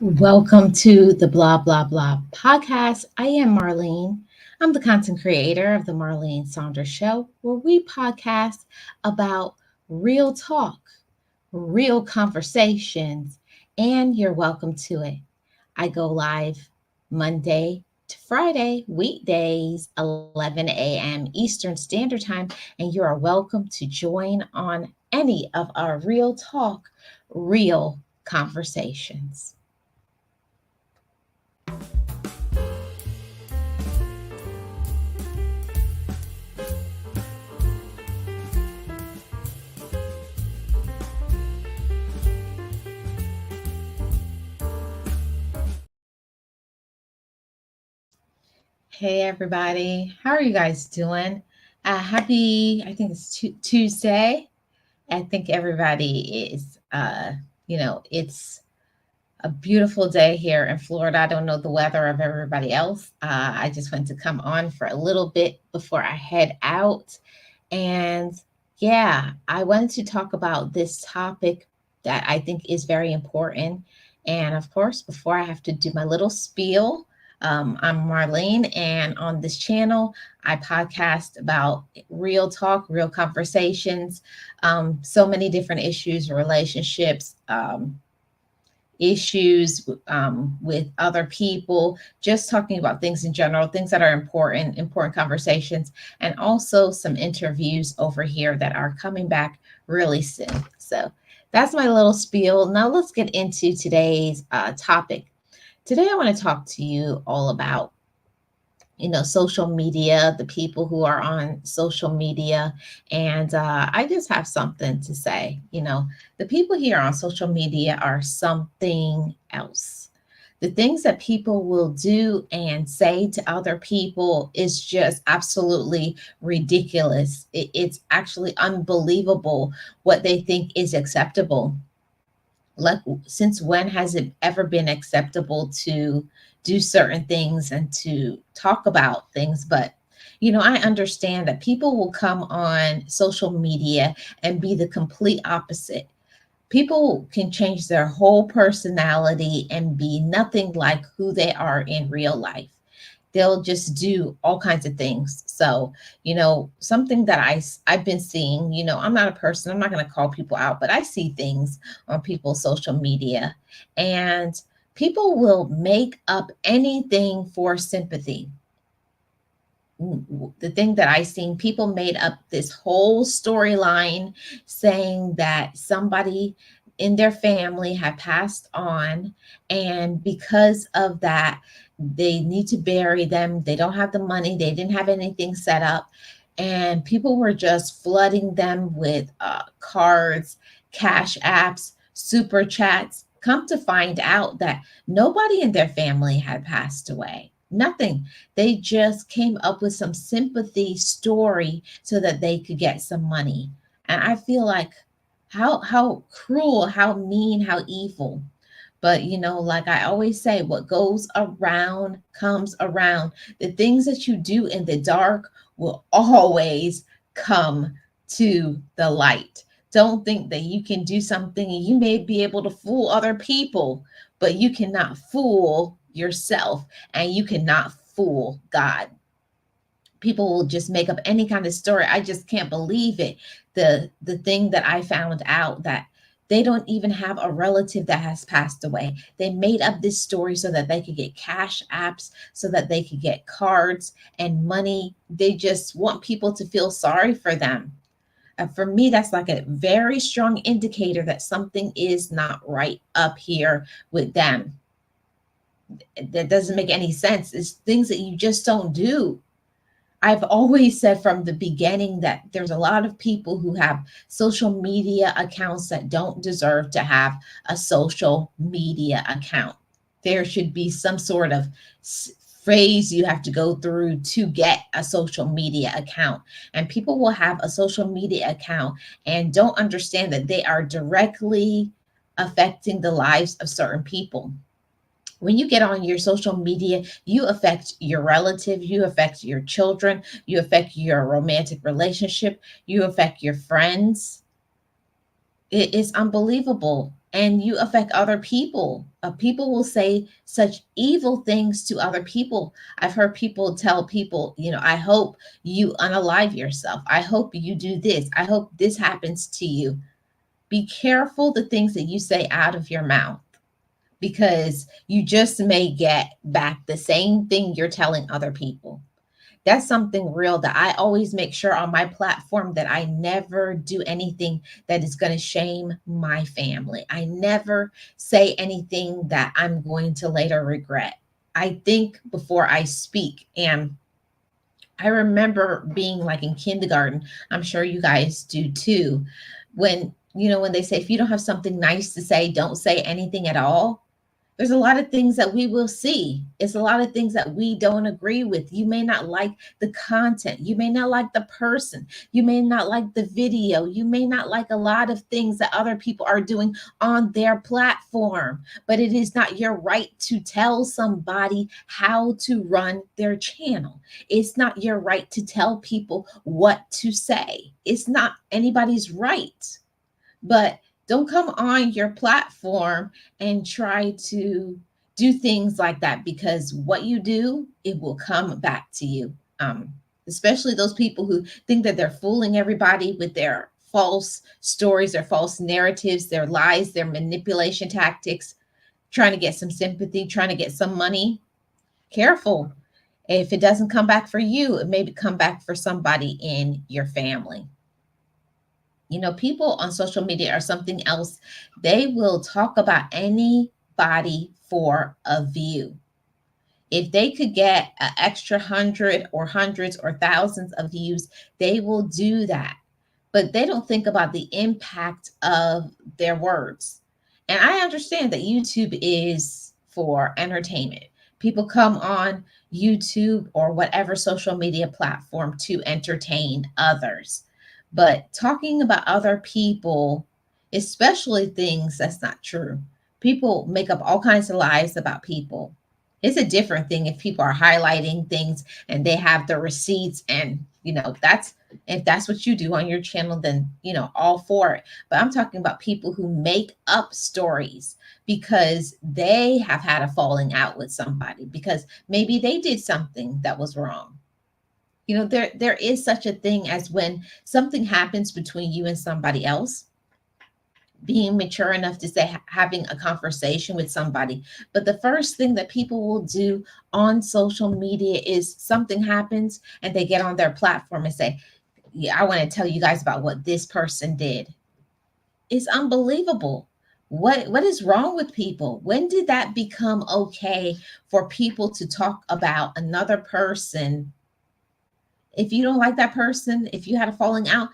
Welcome to the Blah Blah Blah podcast. I am Marlene. I'm the content creator of the Marlene Saunders Show, where we podcast about real talk, real conversations, and you're welcome to it. I go live Monday to Friday, weekdays, 11 a.m. Eastern Standard Time, and you are welcome to join on any of our real talk, real conversations. Hey everybody, how are you guys doing? Happy, I think it's Tuesday. I think everybody is, it's a beautiful day here in Florida. I don't know the weather of everybody else. I just went to come on for a little bit before I head out. And yeah, I wanted to talk about this topic that I think is very important. And of course, before I have to do my little spiel, I'm Marlene, and on this channel, I podcast about real talk, real conversations, so many different issues, relationships, issues with other people, just talking about things in general, things that are important conversations, and also some interviews over here that are coming back really soon. So that's my little spiel. Now let's get into today's topic. Today, I want to talk to you all about social media, the people who are on social media. And I just have something to say. The people here on social media are something else. The things that people will do and say to other people is just absolutely ridiculous. It's actually unbelievable what they think is acceptable. Like, since when has it ever been acceptable to do certain things and to talk about things? But I understand that people will come on social media and be the complete opposite. People can change their whole personality and be nothing like who they are in real life. They'll just do all kinds of things. So, something that I've been seeing, I'm not a person, I'm not going to call people out, but I see things on people's social media, and people will make up anything for sympathy. The thing that I seen, people made up this whole storyline saying that somebody in their family had passed on, and because of that, they need to bury them. They don't have the money, they didn't have anything set up, and people were just flooding them with cards, cash apps, super chats. Come to find out that nobody in their family had passed away. Nothing. They just came up with some sympathy story so that they could get some money. And I feel like how cruel, how mean, how evil. But like I always say, what goes around comes around. The things that you do in the dark will always come to the light. Don't think that you can do something and you may be able to fool other people, but you cannot fool yourself, and you cannot fool God. People will just make up any kind of story. I just can't believe it. The thing that I found out, that they don't even have a relative that has passed away. They made up this story so that they could get cash apps, so that they could get cards and money. They just want people to feel sorry for them. For me, that's like a very strong indicator that something is not right up here with them. That doesn't make any sense. It's things that you just don't do. I've always said from the beginning that there's a lot of people who have social media accounts that don't deserve to have a social media account. There should be some sort of phrase you have to go through to get a social media account. And people will have a social media account and don't understand that they are directly affecting the lives of certain people. When you get on your social media, you affect your relative, you affect your children, you affect your romantic relationship, you affect your friends. It is unbelievable. and you affect other people. People will say such evil things to other people. I've heard people tell people, I hope you unalive yourself. I hope you do this. I hope this happens to you. Be careful the things that you say out of your mouth, because you just may get back the same thing you're telling other people. That's something real that I always make sure on my platform, that I never do anything that is going to shame my family. I never say anything that I'm going to later regret. I think before I speak. And I remember being like in kindergarten, I'm sure you guys do too, when they say, if you don't have something nice to say, don't say anything at all. There's a lot of things that we will see. It's a lot of things that we don't agree with. You may not like the content. You may not like the person. You may not like the video. You may not like a lot of things that other people are doing on their platform. But it is not your right to tell somebody how to run their channel. It's not your right to tell people what to say. It's not anybody's right. But don't come on your platform and try to do things like that, because what you do, it will come back to you. Especially those people who think that they're fooling everybody with their false stories, their false narratives, their lies, their manipulation tactics, trying to get some sympathy, trying to get some money. Careful. If it doesn't come back for you, it may come back for somebody in your family. People on social media are something else. They will talk about anybody for a view. If they could get an extra hundred or hundreds or thousands of views, they will do that. But they don't think about the impact of their words. And I understand that YouTube is for entertainment. People come on YouTube or whatever social media platform to entertain others. But talking about other people, especially things that's not true, people make up all kinds of lies about people. It's a different thing if people are highlighting things and they have the receipts, and that's, if that's what you do on your channel, then all for it. But I'm talking about people who make up stories because they have had a falling out with somebody, because maybe they did something that was wrong. There is such a thing as when something happens between you and somebody else, being mature enough to say, having a conversation with somebody. But the first thing that people will do on social media is something happens and they get on their platform and say, yeah, I want to tell you guys about what this person did. It's unbelievable. What is wrong with people? When did that become okay for people to talk about another person? If you don't like that person, if you had a falling out,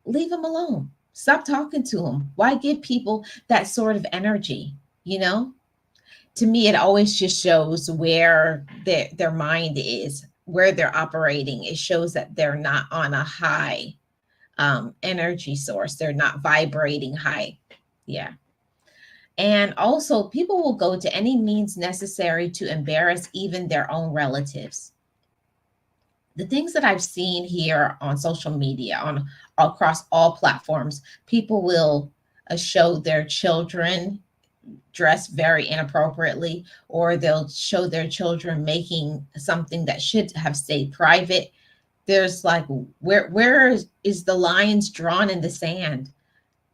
leave them alone. Stop talking to them. Why give people that sort of energy? You know, to me, it always just shows where their mind is, where they're operating. It shows that they're not on a high energy source. They're not vibrating high. Yeah. And also, people will go to any means necessary to embarrass even their own relatives. The things that I've seen here on social media, on across all platforms, people will show their children dressed very inappropriately, or they'll show their children making something that should have stayed private. There's like, where is the lines drawn in the sand?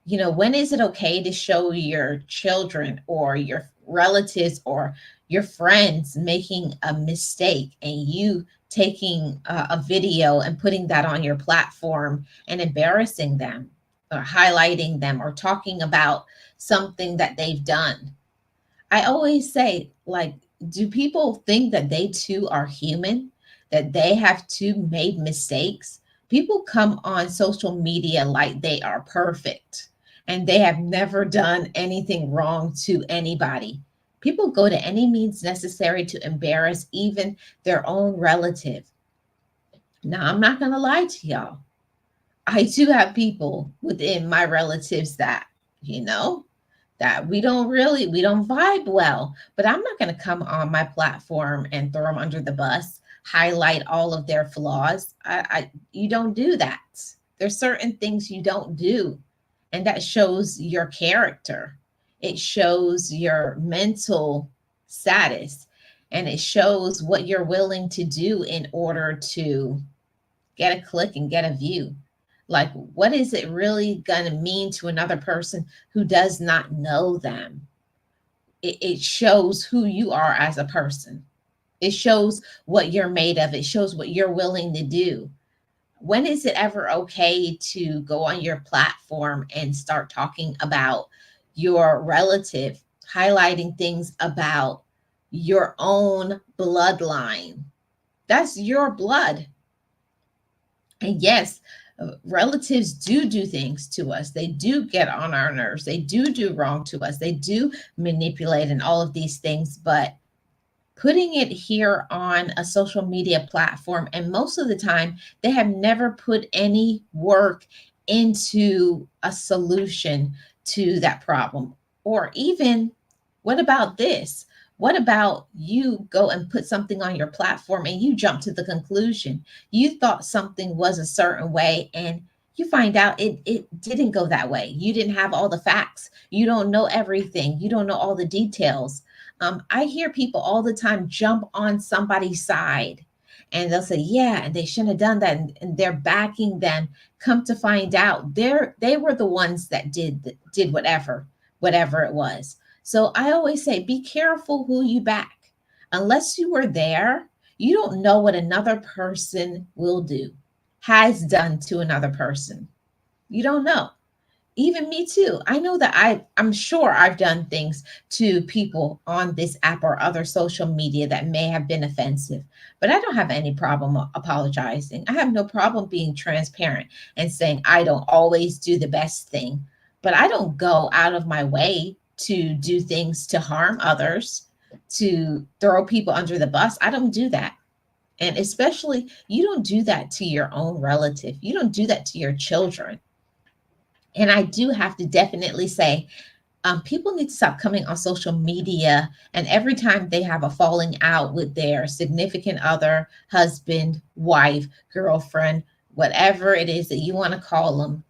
When is it okay to show your children or your relatives or your friends making a mistake, and you taking a video and putting that on your platform and embarrassing them or highlighting them or talking about something that they've done? I always say, like, do people think that they too are human, that they have too made mistakes? People come on social media like they are perfect and they have never done anything wrong to anybody. People go to any means necessary to embarrass even their own relative. Now, I'm not going to lie to y'all. I do have people within my relatives that, you know, that we don't vibe well, but I'm not going to come on my platform and throw them under the bus, highlight all of their flaws. You don't do that. There's certain things you don't do, and that shows your character. It shows your mental status, and it shows what you're willing to do in order to get a click and get a view. Like, what is it really going to mean to another person who does not know them? It shows who you are as a person. It shows what you're made of. It shows what you're willing to do. When is it ever okay to go on your platform and start talking about your relative, highlighting things about your own bloodline? That's your blood. And yes, relatives do things to us. They do get on our nerves. They do wrong to us. They do manipulate and all of these things. But putting it here on a social media platform, and most of the time, they have never put any work into a solution to that problem. Or even, what about this? What about you go and put something on your platform and you jump to the conclusion? You thought something was a certain way, and you find out it didn't go that way. You didn't have all the facts. You don't know everything. You don't know all the details. I hear people all the time jump on somebody's side, and they'll say, yeah, and they shouldn't have done that. And they're backing them. Come to find out, they were the ones that did whatever it was. So I always say, be careful who you back. Unless you were there, you don't know what another person will do, has done to another person. You don't know. Even me too. I know that I'm sure I've done things to people on this app or other social media that may have been offensive, but I don't have any problem apologizing. I have no problem being transparent and saying I don't always do the best thing, but I don't go out of my way to do things to harm others, to throw people under the bus. I don't do that. And especially, you don't do that to your own relative. You don't do that to your children. And I do have to definitely say, people need to stop coming on social media, and every time they have a falling out with their significant other, husband, wife, girlfriend, whatever it is that you want to call them,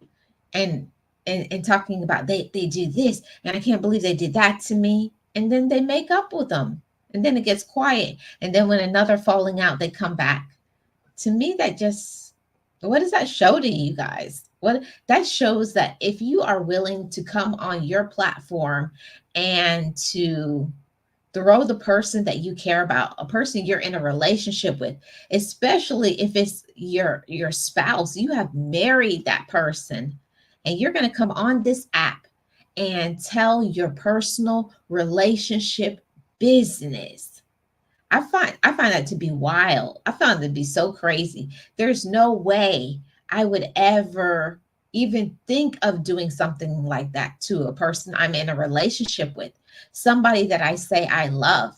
and and talking about they do this, and I can't believe they did that to me, and then they make up with them, and then it gets quiet, and then when another falling out, they come back. To me, that just, what does that show to you guys? What that shows, that if you are willing to come on your platform and to throw the person that you care about, a person you're in a relationship with, especially if it's your spouse, you have married that person, and you're going to come on this app and tell your personal relationship business. I find that to be wild. I found it to be so crazy. There's no way I would ever even think of doing something like that to a person I'm in a relationship with, somebody that I say I love.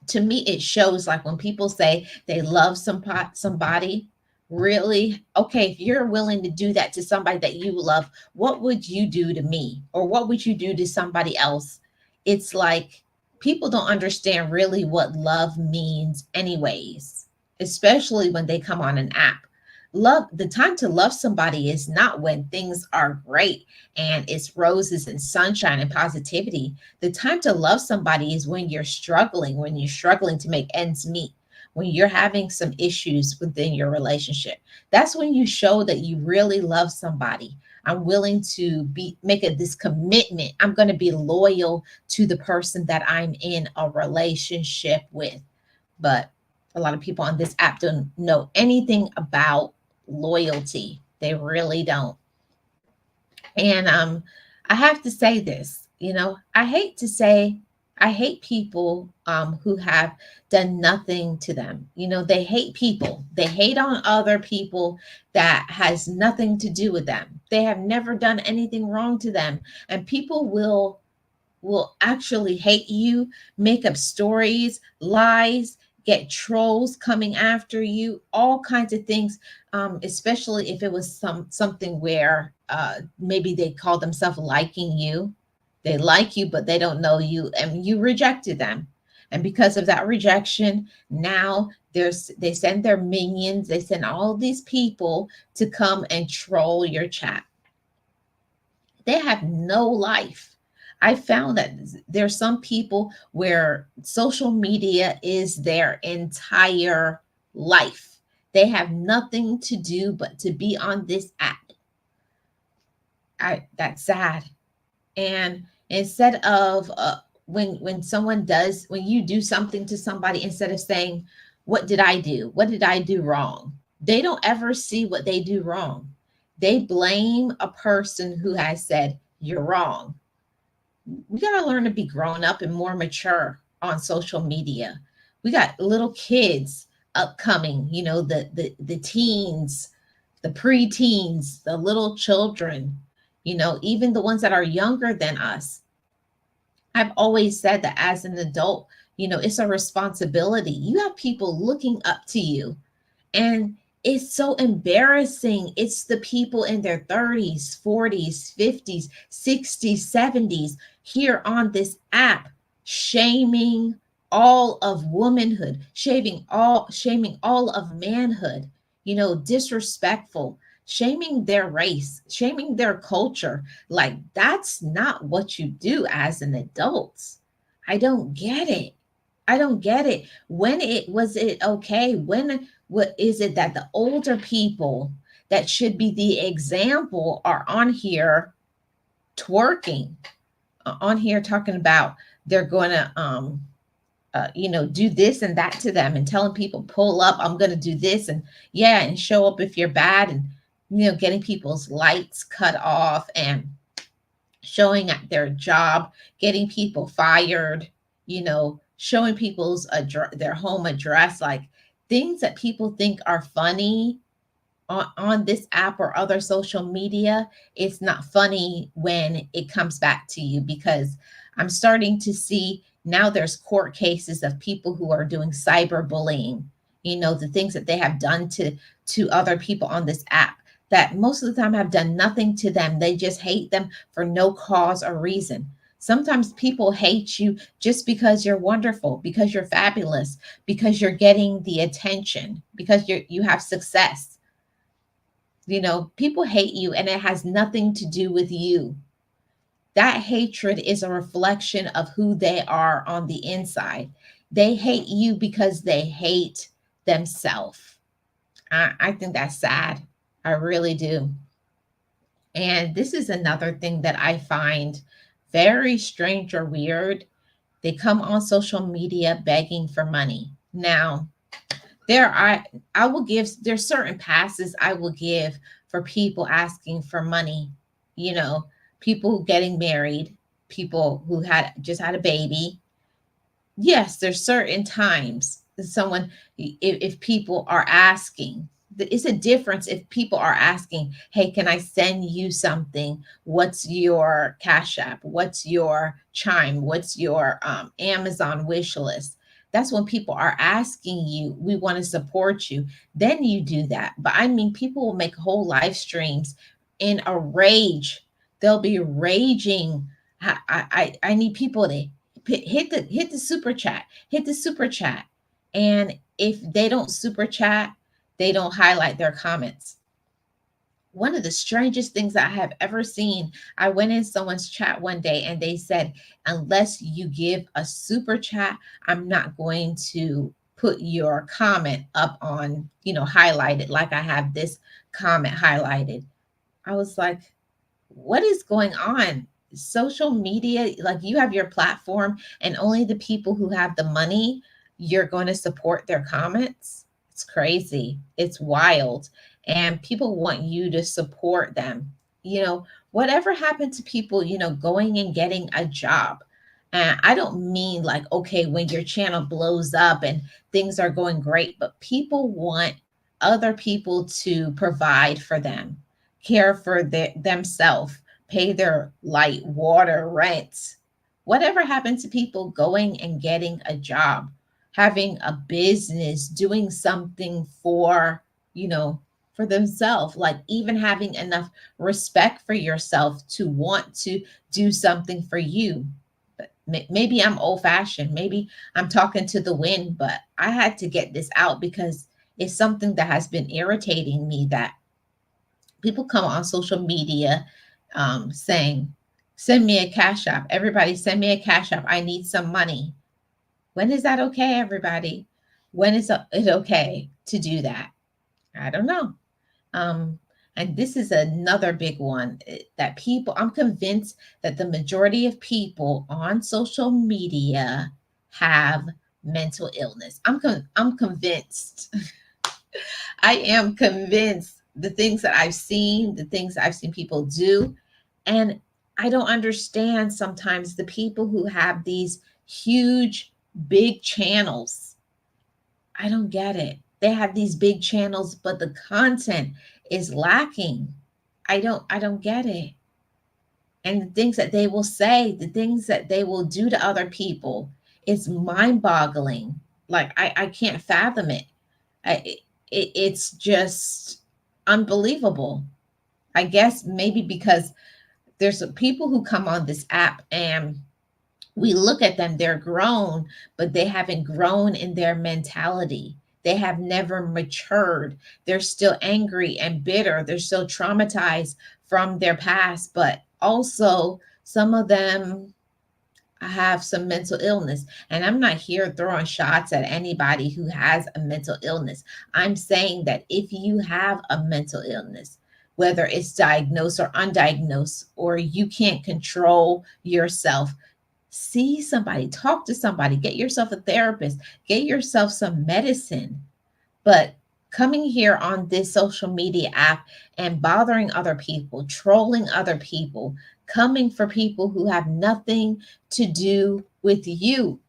To me, it shows, like when people say they love somebody, really, okay, if you're willing to do that to somebody that you love, what would you do to me? Or what would you do to somebody else? It's like people don't understand really what love means, anyways, especially when they come on an app. Love, the time to love somebody is not when things are great and it's roses and sunshine and positivity. The time to love somebody is when you're struggling to make ends meet, when you're having some issues within your relationship. That's when you show that you really love somebody. I'm willing to make this commitment. I'm going to be loyal to the person that I'm in a relationship with. But a lot of people on this app don't know anything about loyalty. They really don't. And I have to say this, I hate people who have done nothing to them. They hate people. They hate on other people that has nothing to do with them. They have never done anything wrong to them. And people will actually hate you, make up stories, lies, get trolls coming after you, all kinds of things. Especially if it was something where maybe they call themselves liking you. They like you, but they don't know you, and you rejected them. And because of that rejection, now they send their minions, they send all these people to come and troll your chat. They have no life. I found that there's some people where social media is their entire life. They have nothing to do but to be on this app. That's sad. And instead of when you do something to somebody, instead of saying, what did I do, what did I do wrong, they don't ever see what they do wrong. They blame a person who has said you're wrong. We got to learn to be grown up and more mature on social media. We got little kids upcoming, the teens, the preteens, the little children, even the ones that are younger than us. I've always said that as an adult, it's a responsibility. You have people looking up to you, and it's so embarrassing. It's the people in their 30s, 40s, 50s, 60s, 70s here on this app shaming all of womanhood, shaming all of manhood, disrespectful, shaming their race, shaming their culture. Like, that's not what you do as an adult. I don't get it. I don't get it. When it was it okay? What is it that the older people that should be the example are on here twerking, on here talking about they're going to do this and that to them, and telling people, pull up, I'm going to do this, and yeah, and show up if you're bad, and getting people's lights cut off, and showing at their job, getting people fired, showing people's their home address, like things that people think are funny on this app or other social media. It's not funny when it comes back to you, because I'm starting to see now there's court cases of people who are doing cyberbullying, the things that they have done to other people on this app that most of the time have done nothing to them. They just hate them for no cause or reason. Sometimes people hate you just because you're wonderful, because you're fabulous, because you're getting the attention, because you have success. People hate you and it has nothing to do with you. That hatred is a reflection of who they are on the inside. They hate you because they hate themselves. I think that's sad. I really do. And this is another thing that I find very strange or weird. They come on social media begging for money. Now, there's certain passes I will give for people asking for money, you know, people getting married, people who had just had a baby. Yes, there's certain times that someone, if people are asking, it's a difference if people are asking, hey, can I send you something? What's your Cash App? What's your Chime? What's your Amazon wish list? That's when people are asking you, we want to support you. Then you do that. But I mean, people will make whole live streams in a rage. They'll be raging. I need people to hit the super chat, hit the super chat. And if they don't super chat, they don't highlight their comments. One of the strangest things I have ever seen, I went in someone's chat one day and they said, unless you give a super chat, I'm not going to put your comment up on, highlighted, like I have this comment highlighted. I was like, what is going on? Social media, like, you have your platform and only the people who have the money, you're going to support their comments. It's crazy. It's wild. And people want you to support them. Whatever happened to people, going and getting a job? And I don't mean like, okay, when your channel blows up and things are going great, but people want other people to provide for them, care for themselves, pay their light, water, rent. Whatever happened to people going and getting a job, having a business, doing something for themselves, like even having enough respect for yourself to want to do something for you? But maybe I'm old fashioned. Maybe I'm talking to the wind, but I had to get this out because it's something that has been irritating me, that people come on social media saying Send me a cash app. Everybody, send me a cash app. I need some money. When is that okay, everybody? When is it okay to do that? I don't know. Um, and this is another big one that people, I'm convinced that the majority of people on social media have mental illness. I'm convinced. I am convinced the things that I've seen, the things I've seen people do, and I don't understand sometimes the people who have these huge, big channels. I don't get it. They have these big channels, but the content is lacking. I don't get it. And the things that they will say, the things that they will do to other people, it's mind-boggling. Like I can't fathom it. It's just unbelievable. I guess maybe because there's people who come on this app and we look at them, they're grown, but they haven't grown in their mentality. They have never matured. They're still angry and bitter. They're still traumatized from their past, but also some of them have some mental illness. And I'm not here throwing shots at anybody who has a mental illness. I'm saying that if you have a mental illness, whether it's diagnosed or undiagnosed, or you can't control yourself, see somebody, talk to somebody, get yourself a therapist, get yourself some medicine. But coming here on this social media app and bothering other people, trolling other people, coming for people who have nothing to do with you.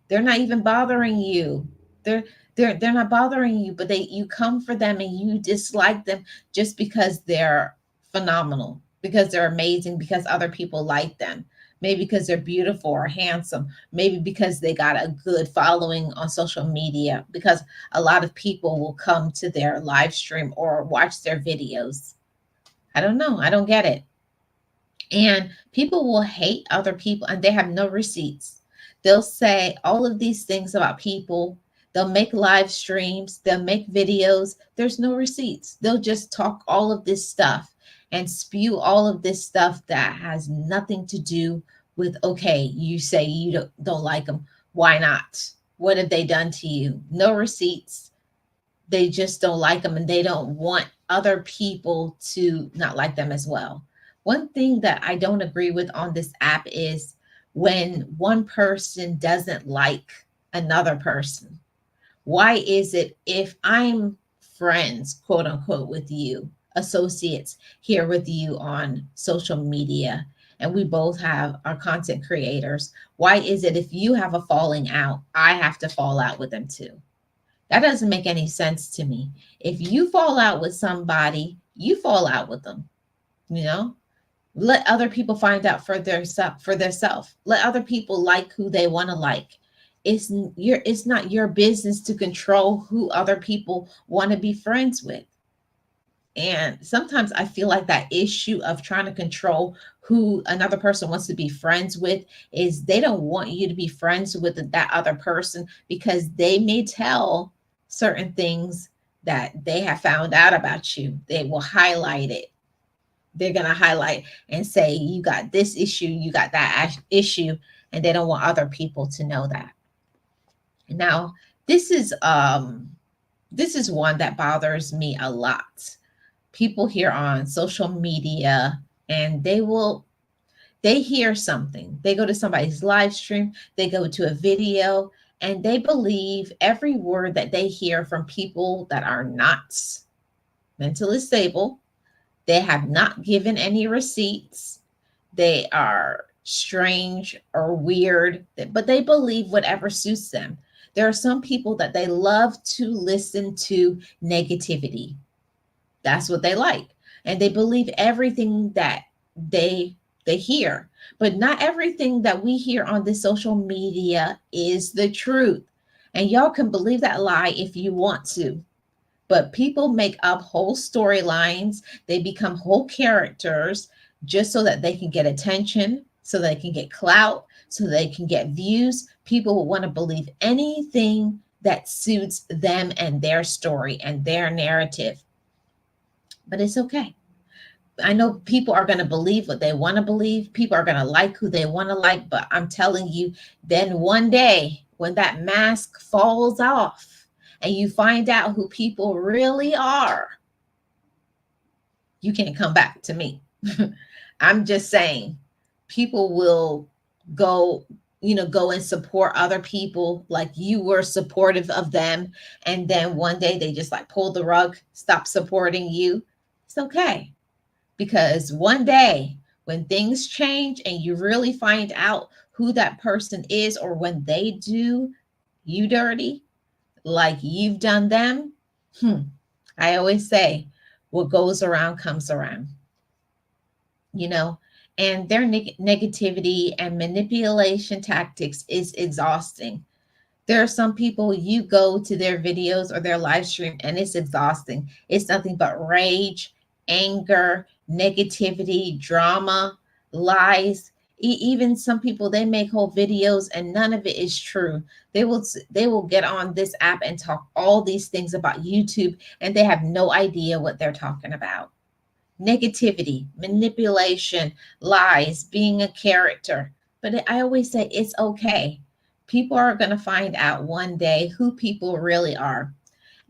They're not even bothering you. They're they're not bothering you, but they you come for them and you dislike them just because they're phenomenal, because they're amazing, because other people like them. Maybe because they're beautiful or handsome, maybe because they got a good following on social media, because a lot of people will come to their live stream or watch their videos. I don't know. I don't get it. And people will hate other people and they have no receipts. They'll say all of these things about people. They'll make live streams, they'll make videos. There's no receipts. They'll just talk all of this stuff and spew all of this stuff that has nothing to do with, okay, you say you don't like them. Why not? What have they done to you? No receipts. They just don't like them and they don't want other people to not like them as well. One thing that I don't agree with on this app is when one person doesn't like another person. Why is it if I'm friends, quote unquote, with you, associates here with you on social media, and we both have our content creators, why is it if you have a falling out, I have to fall out with them too? That doesn't make any sense to me. If you fall out with somebody, you fall out with them, you know? Let other people find out for their self. Let other people like who they want to like. It's not your business to control who other people want to be friends with. And sometimes I feel like that issue of trying to control who another person wants to be friends with is they don't want you to be friends with that other person because they may tell certain things that they have found out about you. They will highlight it. They're going to highlight and say, you got this issue, you got that issue, and they don't want other people to know that. Now, this is one that bothers me a lot. People here on social media and they hear something, they go to somebody's live stream, they go to a video, and they believe every word that they hear from people that are not mentally stable. They have not given any receipts, they are strange or weird, but they believe whatever suits them. There are some people that they love to listen to negativity. That's what they like. And they believe everything that they they hear. But not everything that we hear on this social media is the truth. And y'all can believe that lie if you want to. But people make up whole storylines. They become whole characters just so that they can get attention, so they can get clout, so they can get views. People will want to believe anything that suits them and their story and their narrative. But it's okay. I know people are going to believe what they want to believe. People are going to like who they want to like. But I'm telling you, then one day when that mask falls off and you find out who people really are, you can't come back to me. I'm just saying, people will go, go and support other people like you were supportive of them. And then one day they just like pull the rug, stop supporting you. It's okay. Because one day when things change and you really find out who that person is, or when they do you dirty, like you've done them, I always say, what goes around comes around, you know, and their negativity and manipulation tactics is exhausting. There are some people, you go to their videos or their live stream and it's exhausting. It's nothing but rage, anger, negativity, drama, lies. Even some people, they make whole videos and none of it is true. They will get on this app and talk all these things about YouTube and they have no idea what they're talking about. Negativity, manipulation, lies, being a character. But I always say it's okay. People are going to find out one day who people really are.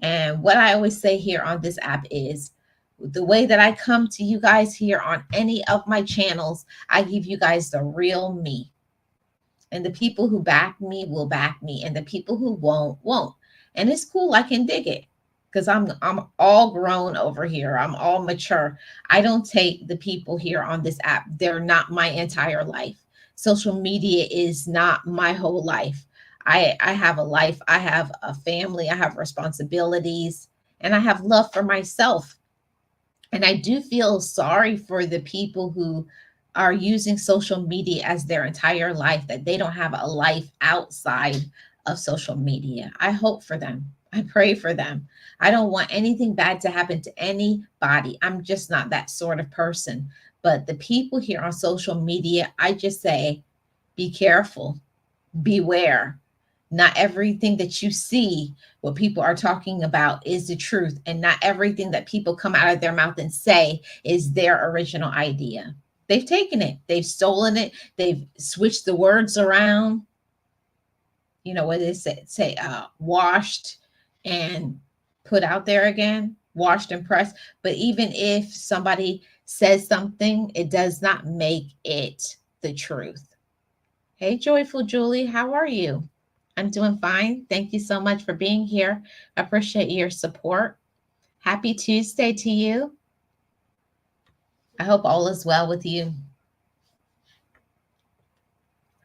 And what I always say here on this app is, the way that I come to you guys here on any of my channels, I give you guys the real me. And the people who back me will back me, and the people who won't. And it's cool. I can dig it because I'm all grown over here. I'm all mature. I don't take the people here on this app. They're not my entire life. Social media is not my whole life. I have a life. I have a family. I have responsibilities, and I have love for myself. And I do feel sorry for the people who are using social media as their entire life, that they don't have a life outside of social media. I hope for them. I pray for them. I don't want anything bad to happen to anybody. I'm just not that sort of person. But the people here on social media, I just say, be careful, beware. Not everything that you see, what people are talking about, is the truth. And not everything that people come out of their mouth and say is their original idea. They've taken it, they've stolen it, they've switched the words around. You know what is it? Say washed and put out there again, washed and pressed. But even if somebody says something, it does not make it the truth. Hey, Joyful Julie, how are you? I'm doing fine. Thank you so much for being here. I appreciate your support. Happy Tuesday to you. I hope all is well with you.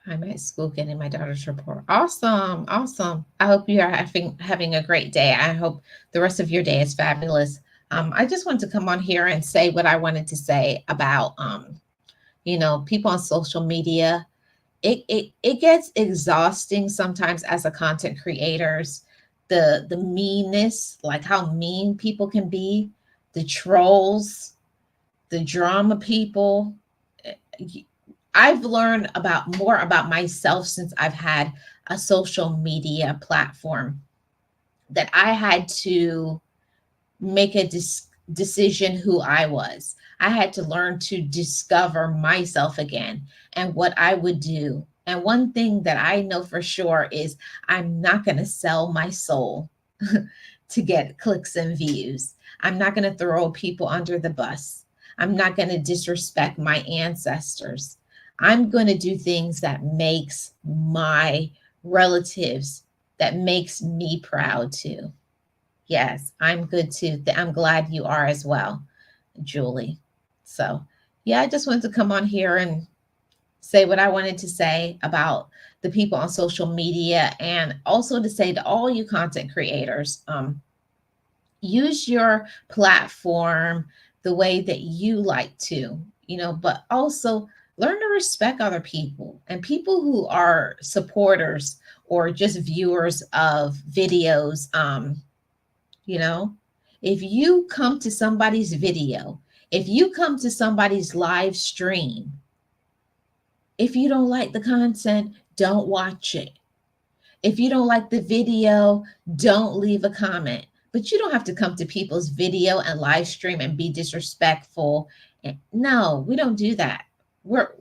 I'm at school getting my daughter's report. Awesome. Awesome. I hope you are having a great day. I hope the rest of your day is fabulous. I just wanted to come on here and say what I wanted to say about, people on social media. It gets exhausting sometimes as a content creators, the meanness, like how mean people can be, the trolls, the drama people. I've learned more about myself since I've had a social media platform, that I had to make a decision who I was. I had to learn to discover myself again and what I would do. And one thing that I know for sure is I'm not going to sell my soul to get clicks and views. I'm not going to throw people under the bus. I'm not going to disrespect my ancestors. I'm going to do things that makes my relatives, that makes me proud too. Yes, I'm good too. I'm glad you are as well, Julie. So, yeah, I just wanted to come on here and say what I wanted to say about the people on social media, and also to say to all you content creators, use your platform the way that you like to, but also learn to respect other people and people who are supporters or just viewers of videos. If you come to somebody's video, if you come to somebody's live stream, if you don't like the content, don't watch it. If you don't like the video, don't leave a comment. But you don't have to come to people's video and live stream and be disrespectful No, we don't do that. We're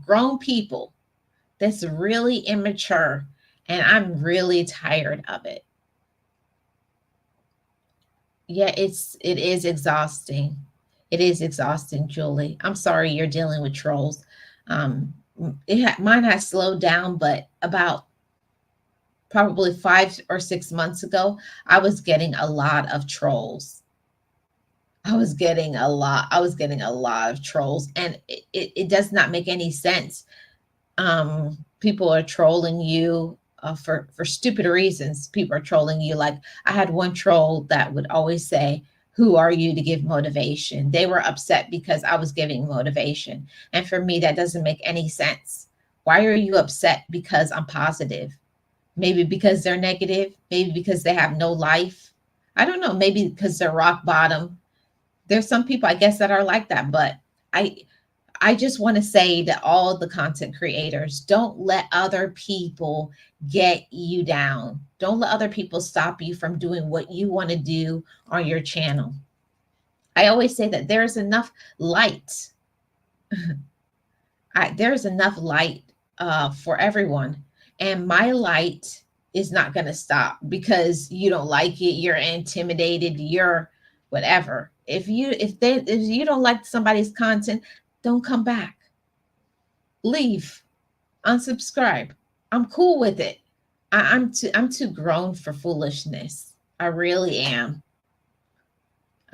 grown people. That's really immature, and I'm really tired of it. Yeah, it is exhausting. It is exhausting, Julie. I'm sorry you're dealing with trolls. Mine has slowed down, but about probably 5 or 6 months ago, I was getting a lot of trolls. I was getting a lot of trolls, and it does not make any sense. People are trolling you for stupid reasons. People are trolling you. Like, I had one troll that would always say, "Who are you to give motivation?" They were upset because I was giving motivation, and for me, that doesn't make any sense. Why are you upset because I'm positive? Maybe because they're negative. Maybe because they have no life. I don't know. Maybe because they're rock bottom. There's some people, I guess, that are like that, but I I just want to say that all the content creators, don't let other people get you down. Don't let other people stop you from doing what you want to do on your channel. I always say that there's enough light. There's enough light for everyone. And my light is not going to stop because you don't like it, you're intimidated, you're whatever. If you don't like somebody's content, don't come back. Leave, unsubscribe. I'm cool with it. I'm too grown for foolishness. I really am.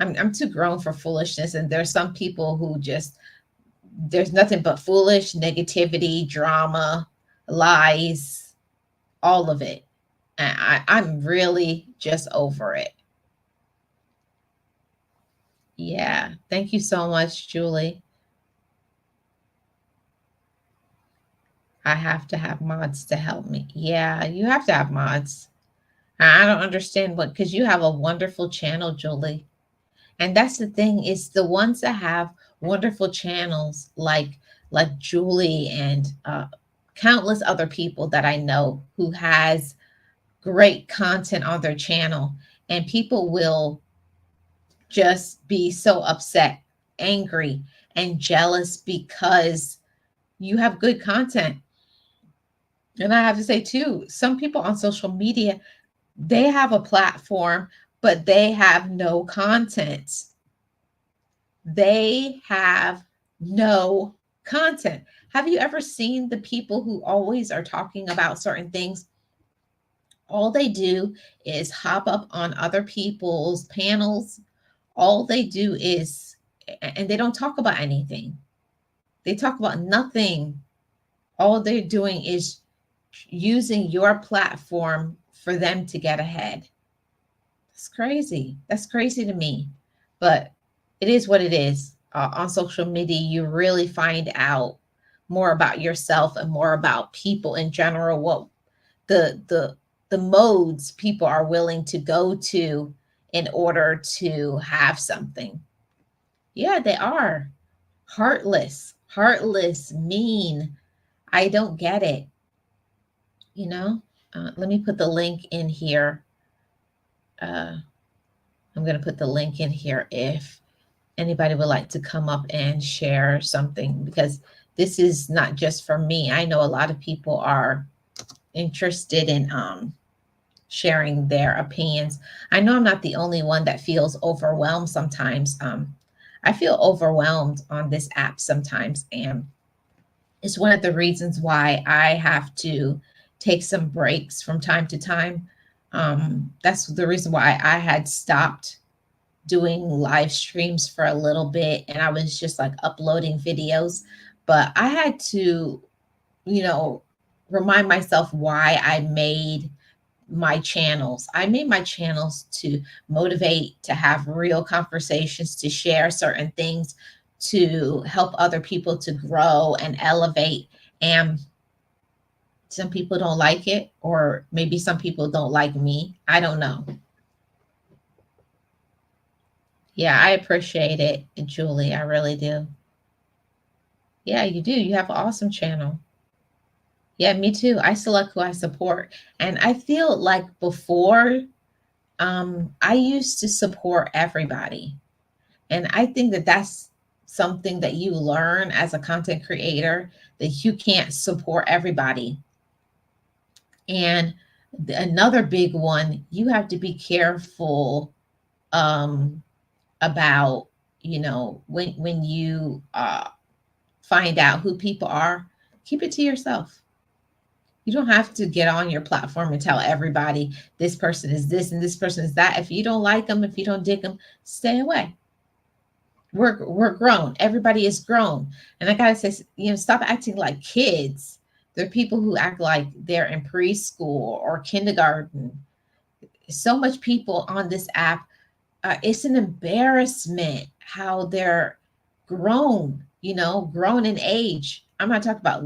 I'm too grown for foolishness, and there's some people who just, there's nothing but foolish negativity, drama, lies, all of it. And I'm really just over it. Yeah. Thank you so much, Julie. I have to have mods to help me. Yeah, you have to have mods. I don't understand what, because you have a wonderful channel, Julie. And that's the thing, is the ones that have wonderful channels like Julie and countless other people that I know who has great content on their channel, and people will just be so upset, angry, and jealous because you have good content. And I have to say too, some people on social media, they have a platform, but they have no content. They have no content. Have you ever seen the people who always are talking about certain things? All they do is hop up on other people's panels. All they do is, and they don't talk about anything. They talk about nothing. All they're doing is using your platform for them to get ahead. That's crazy. That's crazy to me. But it is what it is. On social media, you really find out more about yourself and more about people in general, what the modes people are willing to go to in order to have something. Yeah, they are heartless, mean. I don't get it. You know, let me put the link in here. Uh, I'm going to put the link in here if anybody would like to come up and share something, because this is not just for me. I know a lot of people are interested in sharing their opinions. I know I'm not the only one that feels overwhelmed sometimes. I feel overwhelmed on this app sometimes, and it's one of the reasons why I have to take some breaks from time to time. That's the reason why I had stopped doing live streams for a little bit, and I was just like uploading videos. But I had to, you know, remind myself why I made my channels. I made my channels to motivate, to have real conversations, to share certain things, to help other people to grow and elevate. And some people don't like it, or maybe some people don't like me. I don't know. Yeah, I appreciate it, Julie. I really do. Yeah, you do. You have an awesome channel. Yeah, me too. I select who I support. And I feel like before, I used to support everybody. And I think that that's something that you learn as a content creator, that you can't support everybody. And another big one, you have to be careful um, about, when you find out who people are, keep it to yourself. You don't have to get on your platform and tell everybody this person is this and this person is that. If you don't like them, if you don't dig them, stay away. We're grown. Everybody is grown. And I gotta say, stop acting like kids. There are people who act like they're in preschool or kindergarten. So much people on this app, it's an embarrassment how they're grown, grown in age. I'm not talking about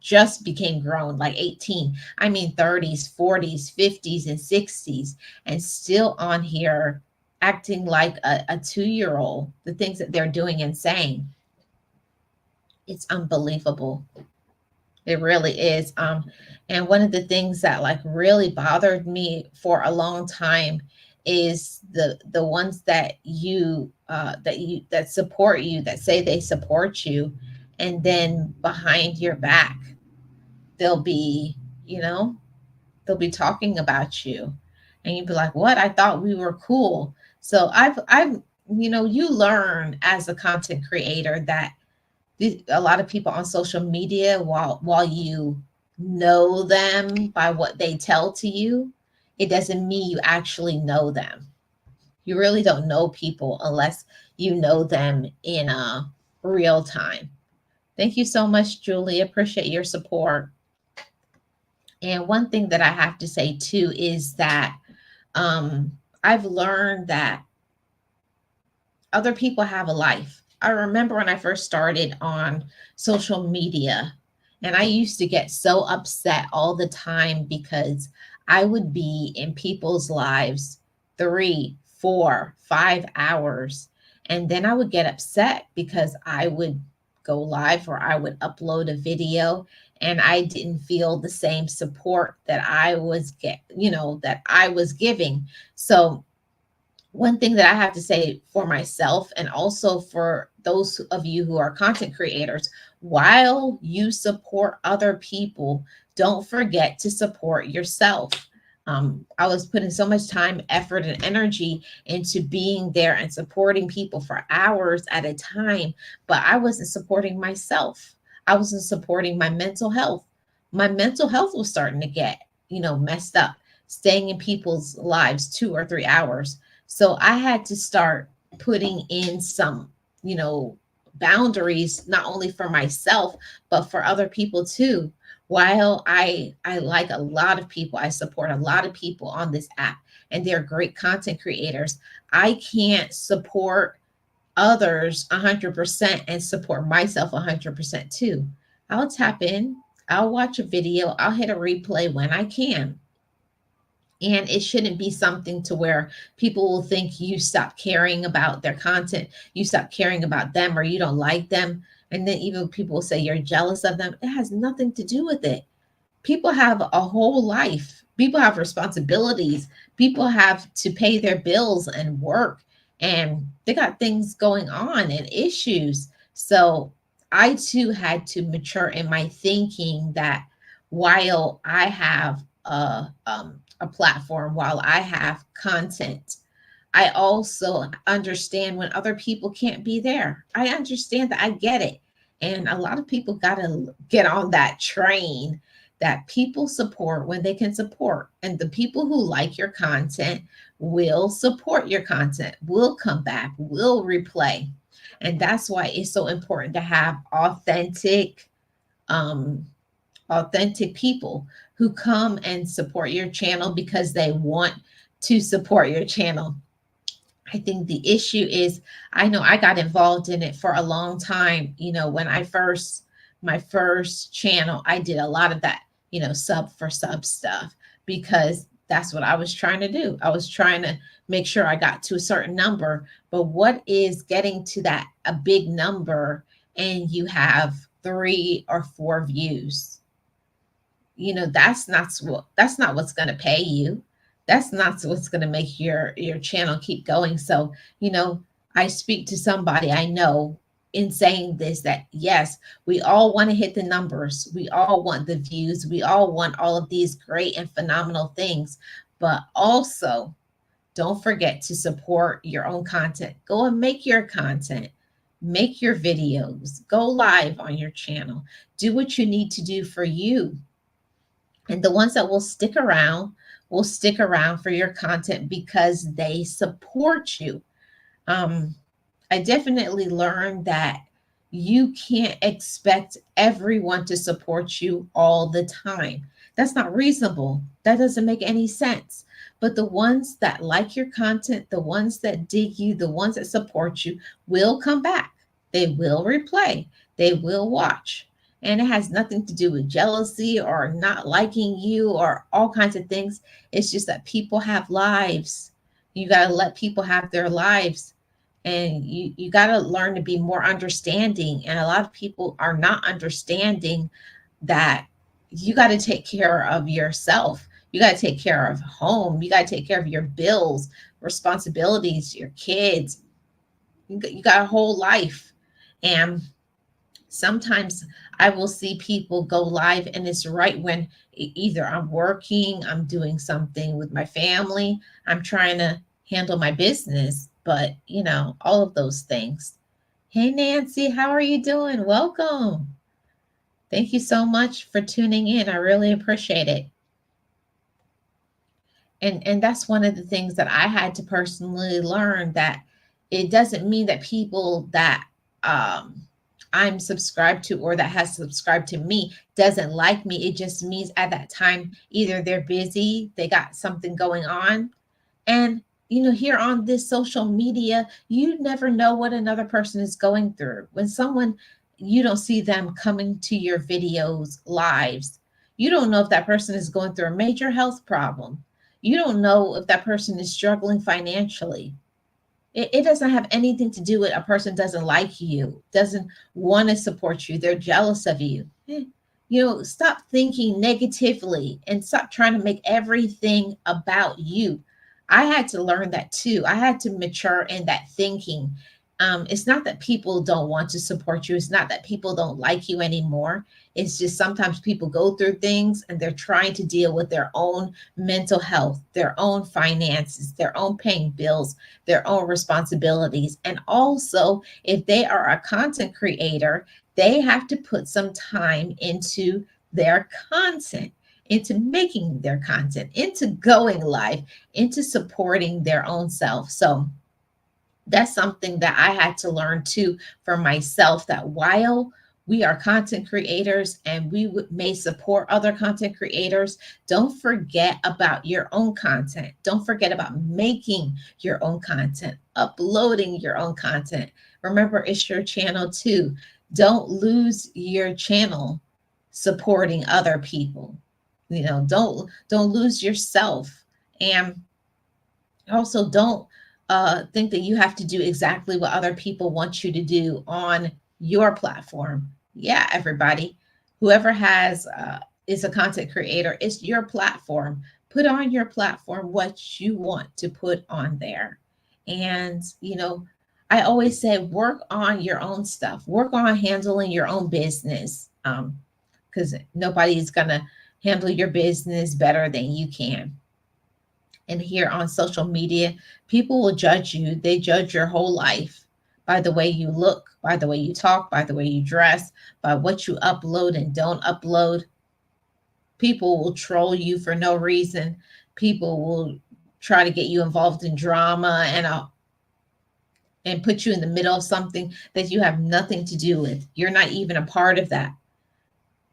just became grown like 18. I mean 30s, 40s, 50s, and 60s, and still on here acting like a 2-year-old. The things that they're doing and saying, it's unbelievable. It really is. And one of the things that like really bothered me for a long time is the ones that support you, that say they support you, and then behind your back they'll be, you know, they'll be talking about you, and you'd be like, "What? I thought we were cool." So I've you learn as a content creator that a lot of people on social media, while you know them by what they tell to you, it doesn't mean you actually know them. You really don't know people unless you know them in a real time. Thank you so much, Julie. Appreciate your support. And one thing that I have to say too is that I've learned that other people have a life. I remember when I first started on social media, and I used to get so upset all the time because I would be in people's lives 3, 4, 5 hours. And then I would get upset because I would go live or I would upload a video and I didn't feel the same support that I was giving. So one thing that I have to say for myself and also for those of you who are content creators, while you support other people, don't forget to support yourself. I was putting so much time, effort, and energy into being there and supporting people for hours at a time, but I wasn't supporting myself. I wasn't supporting my mental health. My mental health was starting to get, messed up, staying in people's lives 2 or 3 hours. So I had to start putting in some, boundaries, not only for myself, but for other people too. While I like a lot of people, I support a lot of people on this app, and they're great content creators. I can't support others 100% and support myself 100% too. I'll tap in, I'll watch a video, I'll hit a replay when I can. And it shouldn't be something to where people will think you stop caring about their content, you stop caring about them, or you don't like them. And then even people will say you're jealous of them. It has nothing to do with it. People have a whole life, people have responsibilities, people have to pay their bills and work, and they got things going on and issues. So I too had to mature in my thinking that while I have a platform, while I have content, I also understand when other people can't be there. I understand that. I get it. And a lot of people got to get on that train that people support when they can support. And the people who like your content will support your content, will come back, will replay. And that's why it's so important to have um, authentic people who come and support your channel because they want to support your channel. I think the issue is, I know I got involved in it for a long time. When my first channel, I did a lot of that, sub for sub stuff, because that's what I was trying to do. I was trying to make sure I got to a certain number. But what is getting to that a big number and you have 3 or 4 views? That's not what's going to pay you. That's not what's going to make your channel keep going. So I speak to somebody I know in saying this, that yes, we all want to hit the numbers. We all want the views. We all want all of these great and phenomenal things. But also, don't forget to support your own content. Go and make your content, make your videos, go live on your channel, do what you need to do for you. And the ones that will stick around for your content because they support you. Um, I definitely learned that you can't expect everyone to support you all the time. That's not reasonable. That doesn't make any sense. But the ones that like your content, the ones that dig you, the ones that support you will come back. They will replay, they will watch. And it has nothing to do with jealousy or not liking you or all kinds of things. It's just that people have lives. You got to let people have their lives, and you got to learn to be more understanding, and a lot of people are not understanding that you got to take care of yourself. You got to take care of home, you got to take care of your bills, responsibilities, your kids. You got a whole life. And sometimes I will see people go live, and it's right when either I'm working, I'm doing something with my family, I'm trying to handle my business, but all of those things. Hey, Nancy, how are you doing? Welcome. Thank you so much for tuning in. I really appreciate it. And that's one of the things that I had to personally learn, that it doesn't mean that people that um I'm subscribed to or that has subscribed to me doesn't like me. It just means at that time either they're busy, they got something going on. And here on this social media, you never know what another person is going through. When someone, you don't see them coming to your videos lives, you don't know if that person is going through a major health problem. You don't know if that person is struggling financially. It doesn't have anything to do with a person doesn't like you, doesn't want to support you, they're jealous of you. Stop thinking negatively and stop trying to make everything about you. I had to learn that too. I had to mature in that thinking. It's not that people don't want to support you. It's not that people don't like you anymore. It's just sometimes people go through things and they're trying to deal with their own mental health, their own finances, their own paying bills, their own responsibilities. And also, if they are a content creator, they have to put some time into their content, into making their content, into going live, into supporting their own self. So that's something that I had to learn too for myself, that while we are content creators and we may support other content creators, don't forget about your own content. Don't forget about making your own content, uploading your own content. Remember, it's your channel too. Don't lose your channel supporting other people. Don't lose yourself. And also, don't think that you have to do exactly what other people want you to do on your platform. Yeah, everybody, whoever has is a content creator, it's your platform. Put on your platform what you want to put on there. And I always say, work on your own stuff, work on handling your own business, because nobody's gonna handle your business better than you can. And here on social media, people will judge you. They judge your whole life by the way you look, by the way you talk, by the way you dress, by what you upload and don't upload. People will troll you for no reason. People will try to get you involved in drama and put you in the middle of something that you have nothing to do with. You're not even a part of that.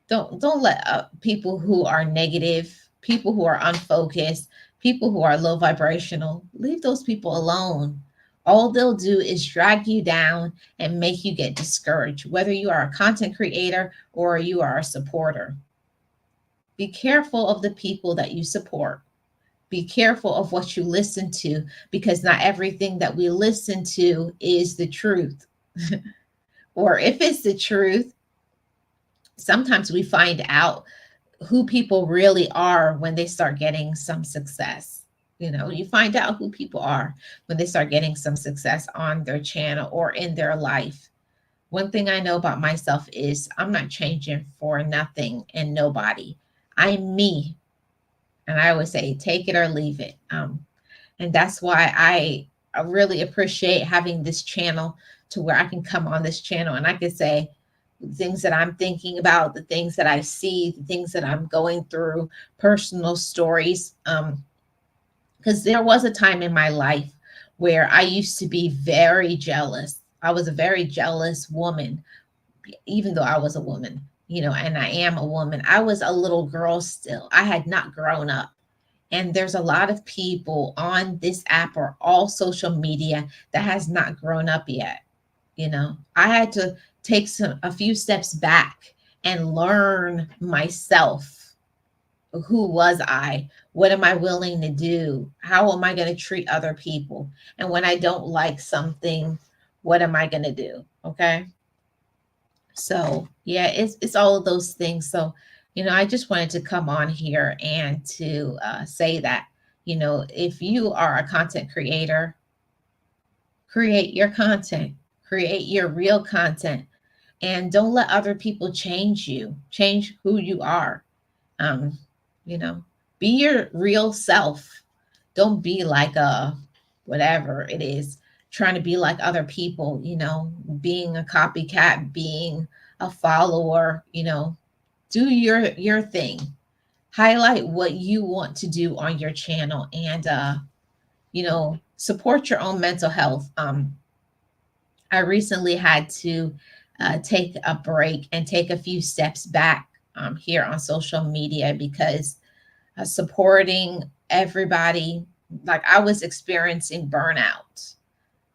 Don't let people who are negative, people who are unfocused, people who are low vibrational, leave those people alone. All they'll do is drag you down and make you get discouraged, whether you are a content creator or you are a supporter. Be careful of the people that you support. Be careful of what you listen to, because not everything that we listen to is the truth. Or if it's the truth, sometimes we find out who people really are when they start getting some success. You find out who people are when they start getting some success on their channel or in their life. One thing I know about myself is I'm not changing for nothing and nobody. I'm me. And I always say, take it or leave it. And that's why I really appreciate having this channel, to where I can come on this channel and I can say things that I'm thinking about, the things that I see, the things that I'm going through, personal stories. Because there was a time in my life where I used to be very jealous. I was a very jealous woman, even though I was a woman, and I am a woman. I was a little girl still. I had not grown up. And there's a lot of people on this app or all social media that has not grown up yet. I had to take a few steps back and learn myself. Who was I? What am I willing to do? How am I going to treat other people? And when I don't like something, what am I going to do? Okay. So yeah, it's all of those things. So, I just wanted to come on here and to say that, if you are a content creator, create your content, create your real content, and don't let other people change who you are. Um, you know, be your real self. Don't be like a whatever it is, trying to be like other people, being a copycat, being a follower, do your thing. Highlight what you want to do on your channel, and support your own mental health. I recently had to take a break and take a few steps back here on social media, because supporting everybody, like I was experiencing burnout,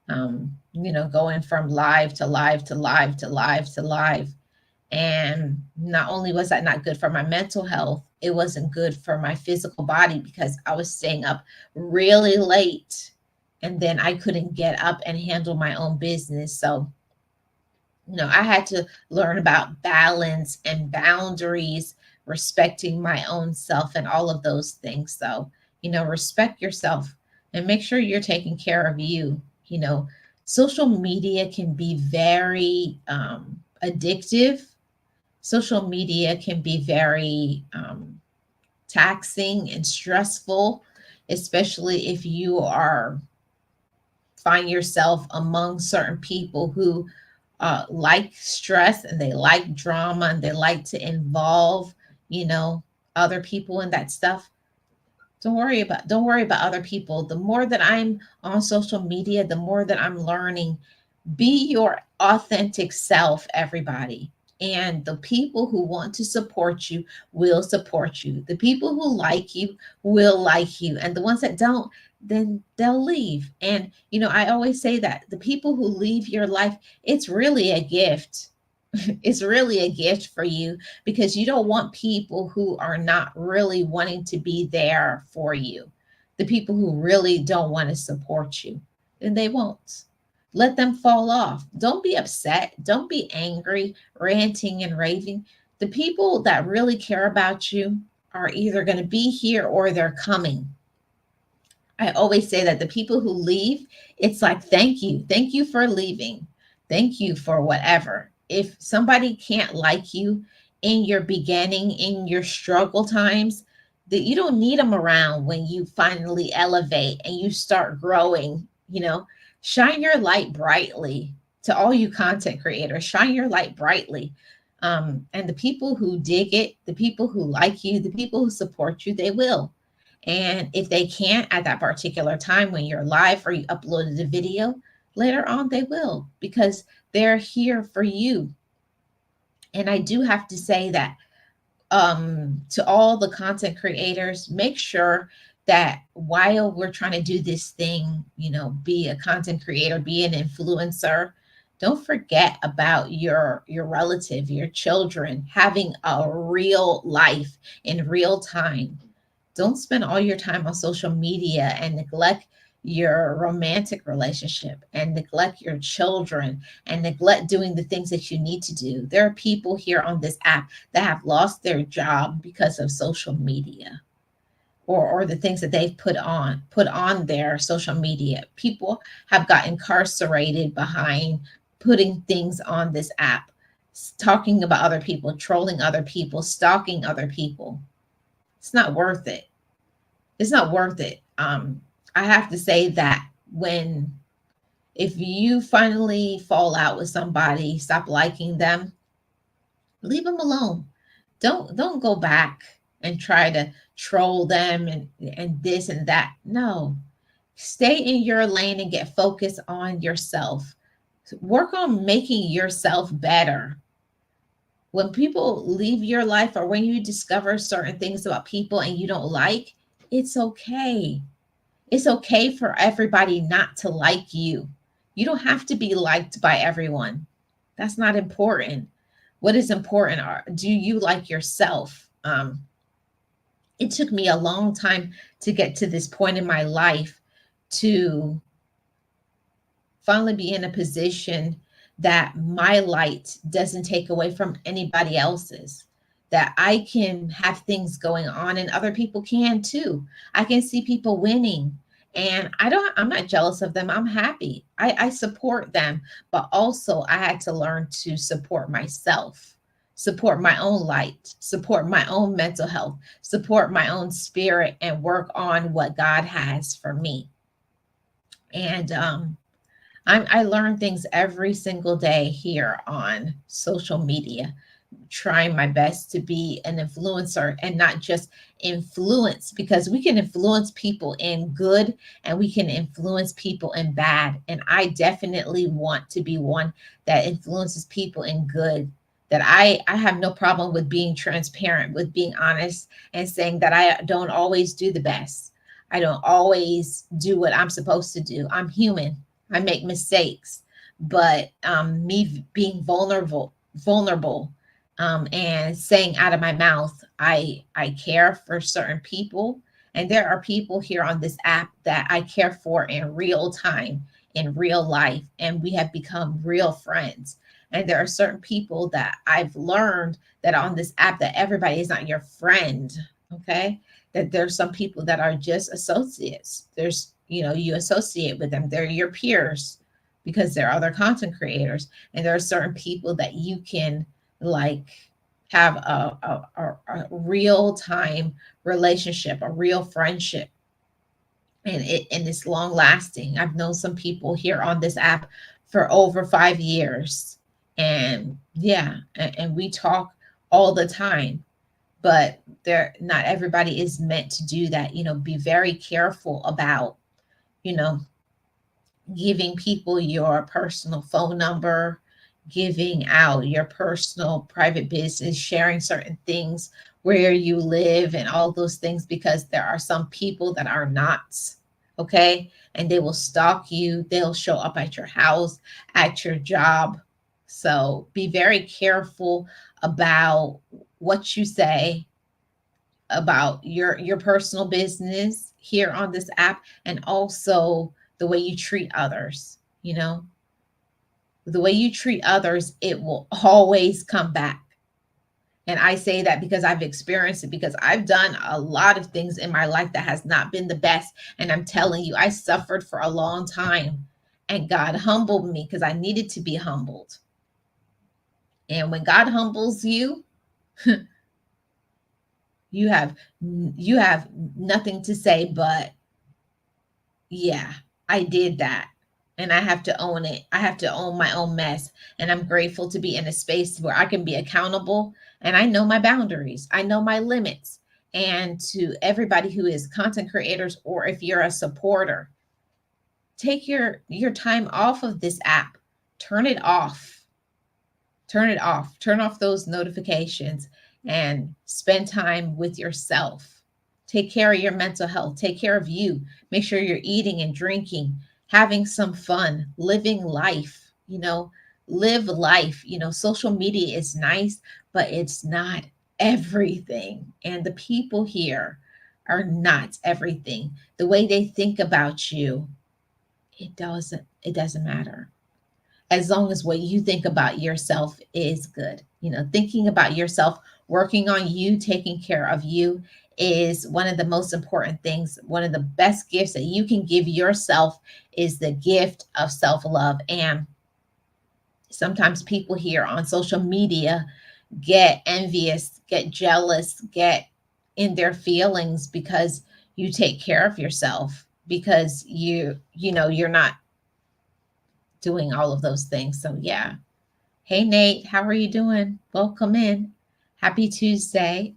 going from live to live to live to live to live. And not only was that not good for my mental health, it wasn't good for my physical body, because I was staying up really late and then I couldn't get up and handle my own business. So, I had to learn about balance and boundaries, respecting my own self, and all of those things. So, respect yourself and make sure you're taking care of you. Social media can be very addictive. Social media can be very taxing and stressful, especially if you are find yourself among certain people who like stress, and they like drama, and they like to involve, you know, other people in that stuff. Don't worry about other people. The more that I'm on social media, the more that I'm learning. Be your authentic self, everybody. And the people who want to support you will support you. The people who like you will like you. And the ones that don't, then they'll leave. And, I always say that the people who leave your life, it's really a gift. It's really a gift for you, because you don't want people who are not really wanting to be there for you. The people who really don't want to support you, then they won't. Let them fall off. Don't be upset. Don't be angry, ranting and raving. The people that really care about you are either going to be here or they're coming. I always say that the people who leave, it's like, thank you. Thank you for leaving. Thank you for whatever. If somebody can't like you in your beginning, in your struggle times, that you don't need them around when you finally elevate and you start growing. Shine your light brightly. To all you content creators, shine your light brightly. And the people who dig it, the people who like you, the people who support you, they will. And if they can't at that particular time when you're live or you uploaded a video, later on they will, because they're here for you. And I do have to say that to all the content creators, make sure that while we're trying to do this thing, be a content creator, be an influencer, don't forget about your relative, your children, having a real life in real time. Don't spend all your time on social media and neglect your romantic relationship, and neglect your children, and neglect doing the things that you need to do. There are people here on this app that have lost their job because of social media. or the things that they've put on their social media. People have got incarcerated behind putting things on this app, talking about other people, trolling other people, stalking other people. It's not worth it. It's not worth it. I have to say that when if you finally fall out with somebody, stop liking them, leave them alone. Don't go back and try to troll them and this and that. No. Stay in your lane and get focused on yourself. Work on making yourself better. When people leave your life or when you discover certain things about people and you don't like, it's okay. It's okay for everybody not to like you. You don't have to be liked by everyone. That's not important. What is important are, do you like yourself? It took me a long time to get to this point in my life to finally be in a position that my light doesn't take away from anybody else's, that I can have things going on and other people can too. I can see people winning and I'm not jealous of them. I'm happy. I support them, but also I had to learn to support myself, support my own light, support my own mental health, support my own spirit, and work on what God has for me. And I learn things every single day here on social media, trying my best to be an influencer and not just influence, because we can influence people in good and we can influence people in bad. And I definitely want to be one that influences people in good. That I have no problem with being transparent, with being honest, and saying that I don't always do the best. I don't always do what I'm supposed to do. I'm human. I make mistakes, but me being vulnerable, and saying out of my mouth, I care for certain people, and there are people here on this app that I care for in real time, in real life, and we have become real friends. And there are certain people that I've learned that on this app that everybody is not your friend. Okay, that there's some people that are just associates. There's, you associate with them, they're your peers because they're other content creators. And there are certain people that you can like have a real time relationship, a real friendship, and it's long lasting. I've known some people here on this app for over 5 years, and yeah, and we talk all the time, but there not everybody is meant to do that. Be very careful about, you know giving people your personal phone number, giving out your personal private business, sharing certain things, where you live, and all those things, because there are some people that are not, okay? And they will stalk you, they'll show up at your house, at your job. So be very careful about what you say about your personal business here on this app, and also the way you treat others. The way you treat others, it will always come back. And I say that because I've experienced it, because I've done a lot of things in my life that has not been the best. And I'm telling you, I suffered for a long time, and God humbled me because I needed to be humbled. And when God humbles you, you have nothing to say but, yeah, I did that. And I have to own it. I have to own my own mess. And I'm grateful to be in a space where I can be accountable, and I know my boundaries. I know my limits. And to everybody who is content creators, or if you're a supporter, take your time off of this app. Turn it off. Turn it off. Turn off those notifications and spend time with yourself. Take care of your mental health. Take care of you. Make sure you're eating and drinking, having some fun, living life. Live life. Social media is nice, but it's not everything. And the people here are not everything. The way they think about you, it doesn't matter, as long as what you think about yourself is good. Thinking about yourself, working on you, taking care of you is one of the most important things. One of the best gifts that you can give yourself is the gift of self-love. And sometimes people here on social media get envious, get jealous, get in their feelings because you take care of yourself, because you're not doing all of those things. So yeah. Hey Nate, how are you doing? Welcome in. Happy Tuesday.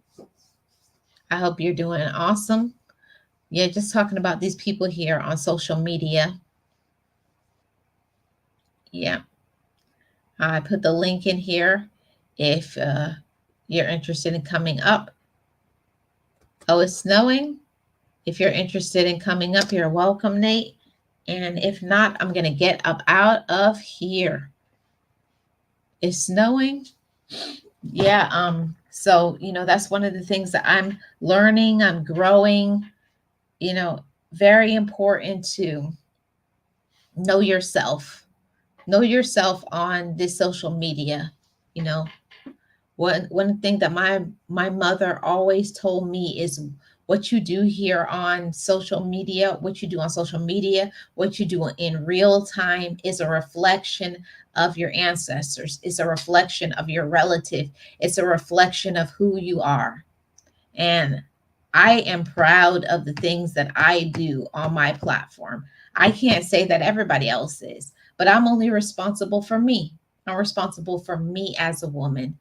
I hope you're doing awesome. Yeah, just talking about these people here on social media. Yeah. I put the link in here if you're interested in coming up. Oh, it's snowing. If you're interested in coming up, you're welcome, Nate. And if not, I'm going to get up out of here. It's snowing. Yeah. So, that's one of the things that I'm learning, I'm growing, very important to know yourself. Know yourself on this social media. You know, one thing that my mother always told me is what you do here on social media, what you do on social media, what you do in real time is a reflection of your ancestors. It's a reflection of your relative. It's a reflection of who you are. And I am proud of the things that I do on my platform. I can't say that everybody else is, but I'm only responsible for me. I'm responsible for me as a woman,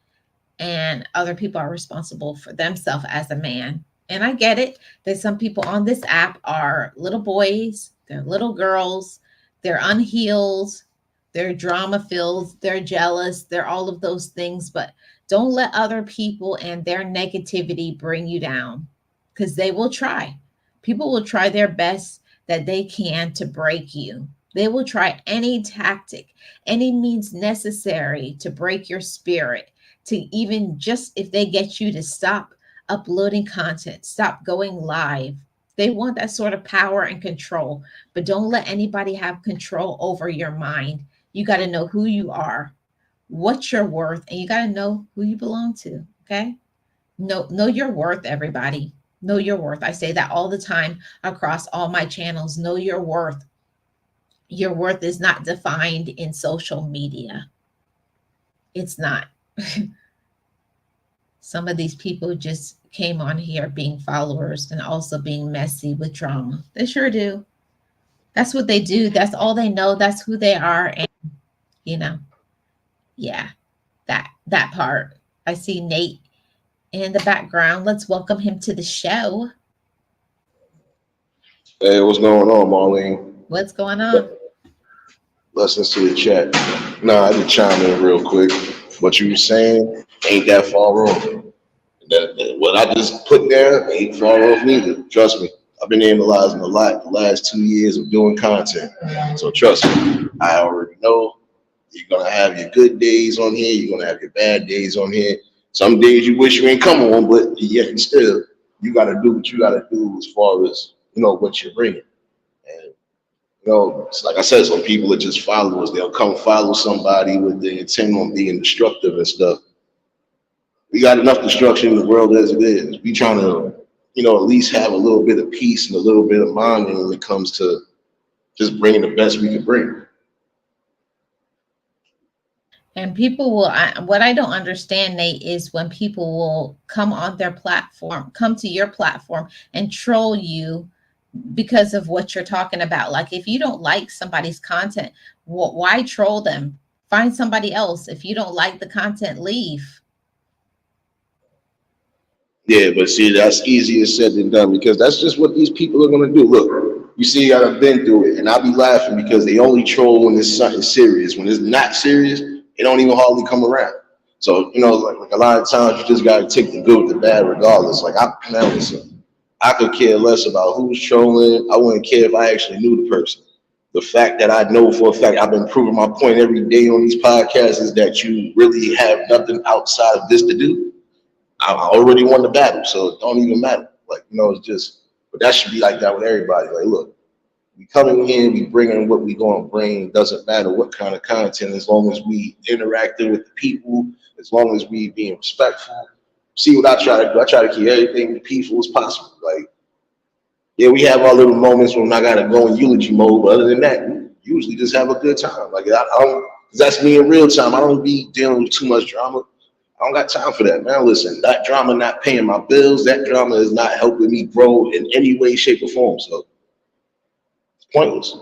and other people are responsible for themselves as a man. And I get it that some people on this app are little boys, they're little girls, they're unhealed, they're drama filled, they're jealous, they're all of those things. But don't let other people and their negativity bring you down, because they will try. People will try their best that they can to break you. They will try any tactic, any means necessary to break your spirit, to even just if they get you to stop uploading content, stop going live. They want that sort of power and control, but don't let anybody have control over your mind. You got to know who you are, what you're worth, and you got to know who you belong to. Okay. Know your worth, everybody. Know your worth. I say that all the time across all my channels. Know your worth. Your worth is not defined in social media. It's not. Some of these people just came on here being followers and also being messy with drama. They sure do. That's what they do. That's all they know. That's who they are. And you know, yeah, that part. I see Nate in the background. Let's welcome him to the show. Hey, what's going on, Marlene? What's going on? Blessings to the chat. Nah, I just chime in real quick. What you were saying ain't that far off. What I just put there ain't far off neither. Trust me. I've been analyzing a lot the last 2 years of doing content. So trust me, I already know you're gonna have your good days on here, you're gonna have your bad days on here. Some days you wish you ain't come on, but yet still you gotta do what you gotta do as far as what you're bringing. And it's like I said, some people are just followers. They'll come follow somebody with the intent on being destructive and stuff. We got enough destruction in the world as it is. We trying to, at least have a little bit of peace and a little bit of mind when it comes to just bringing the best we can bring. And people will, what I don't understand, Nate, is when people will come on their platform, come to your platform and troll you because of what you're talking about. Like if you don't like somebody's content, why troll them? Find somebody else. If you don't like the content, leave. Yeah, but see, that's easier said than done because that's just what these people are gonna do. Look, you see, I've been through it, and I be laughing because they only troll when it's something serious. When it's not serious, they don't even hardly come around. So like a lot of times, you just gotta take the good with the bad, regardless. Like I could care less about who's trolling. I wouldn't care if I actually knew the person. The fact that I know for a fact I've been proving my point every day on these podcasts is that you really have nothing outside of this to do. I already won the battle, so it don't even matter. Like, it's just, but that should be like that with everybody. Like, look, we coming here, we bringing what we gonna bring. Doesn't matter what kind of content, as long as we interacting with the people, as long as we being respectful. see what I try to do. I try to keep everything peaceful as possible. Like, yeah, we have our little moments when I gotta go in eulogy mode, but other than that, we usually just have a good time. Like I don't, 'cause that's me in real time. I don't be dealing with too much drama. I don't got time for that, man. Listen, that drama not paying my bills. That drama is not helping me grow in any way, shape, or form. So it's pointless.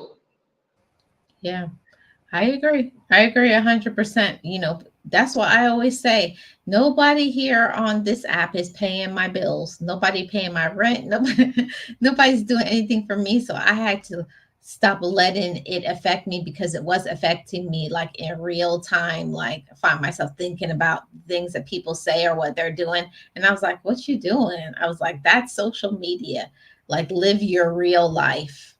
Yeah. I agree. I agree 100%. You know, that's why I always say nobody here on this app is paying my bills. Nobody paying my rent. Nobody, nobody's doing anything for me. So I had to stop letting it affect me because it was affecting me like in real time. Like I find myself thinking about things that people say or what they're doing. And I was like, what you doing? I was like, that's social media. Like live your real life.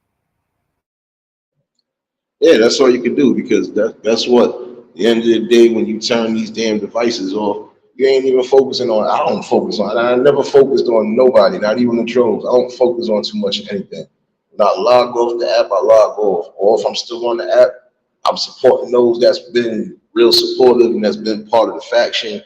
Yeah, that's all you can do because that's what at the end of the day when you turn these damn devices off, you ain't even focusing on. I don't focus on. I never focused on nobody, not even the trolls. I don't focus on too much of anything. When I log off the app, I log off. Or if I'm still on the app, I'm supporting those that's been real supportive and that's been part of the faction.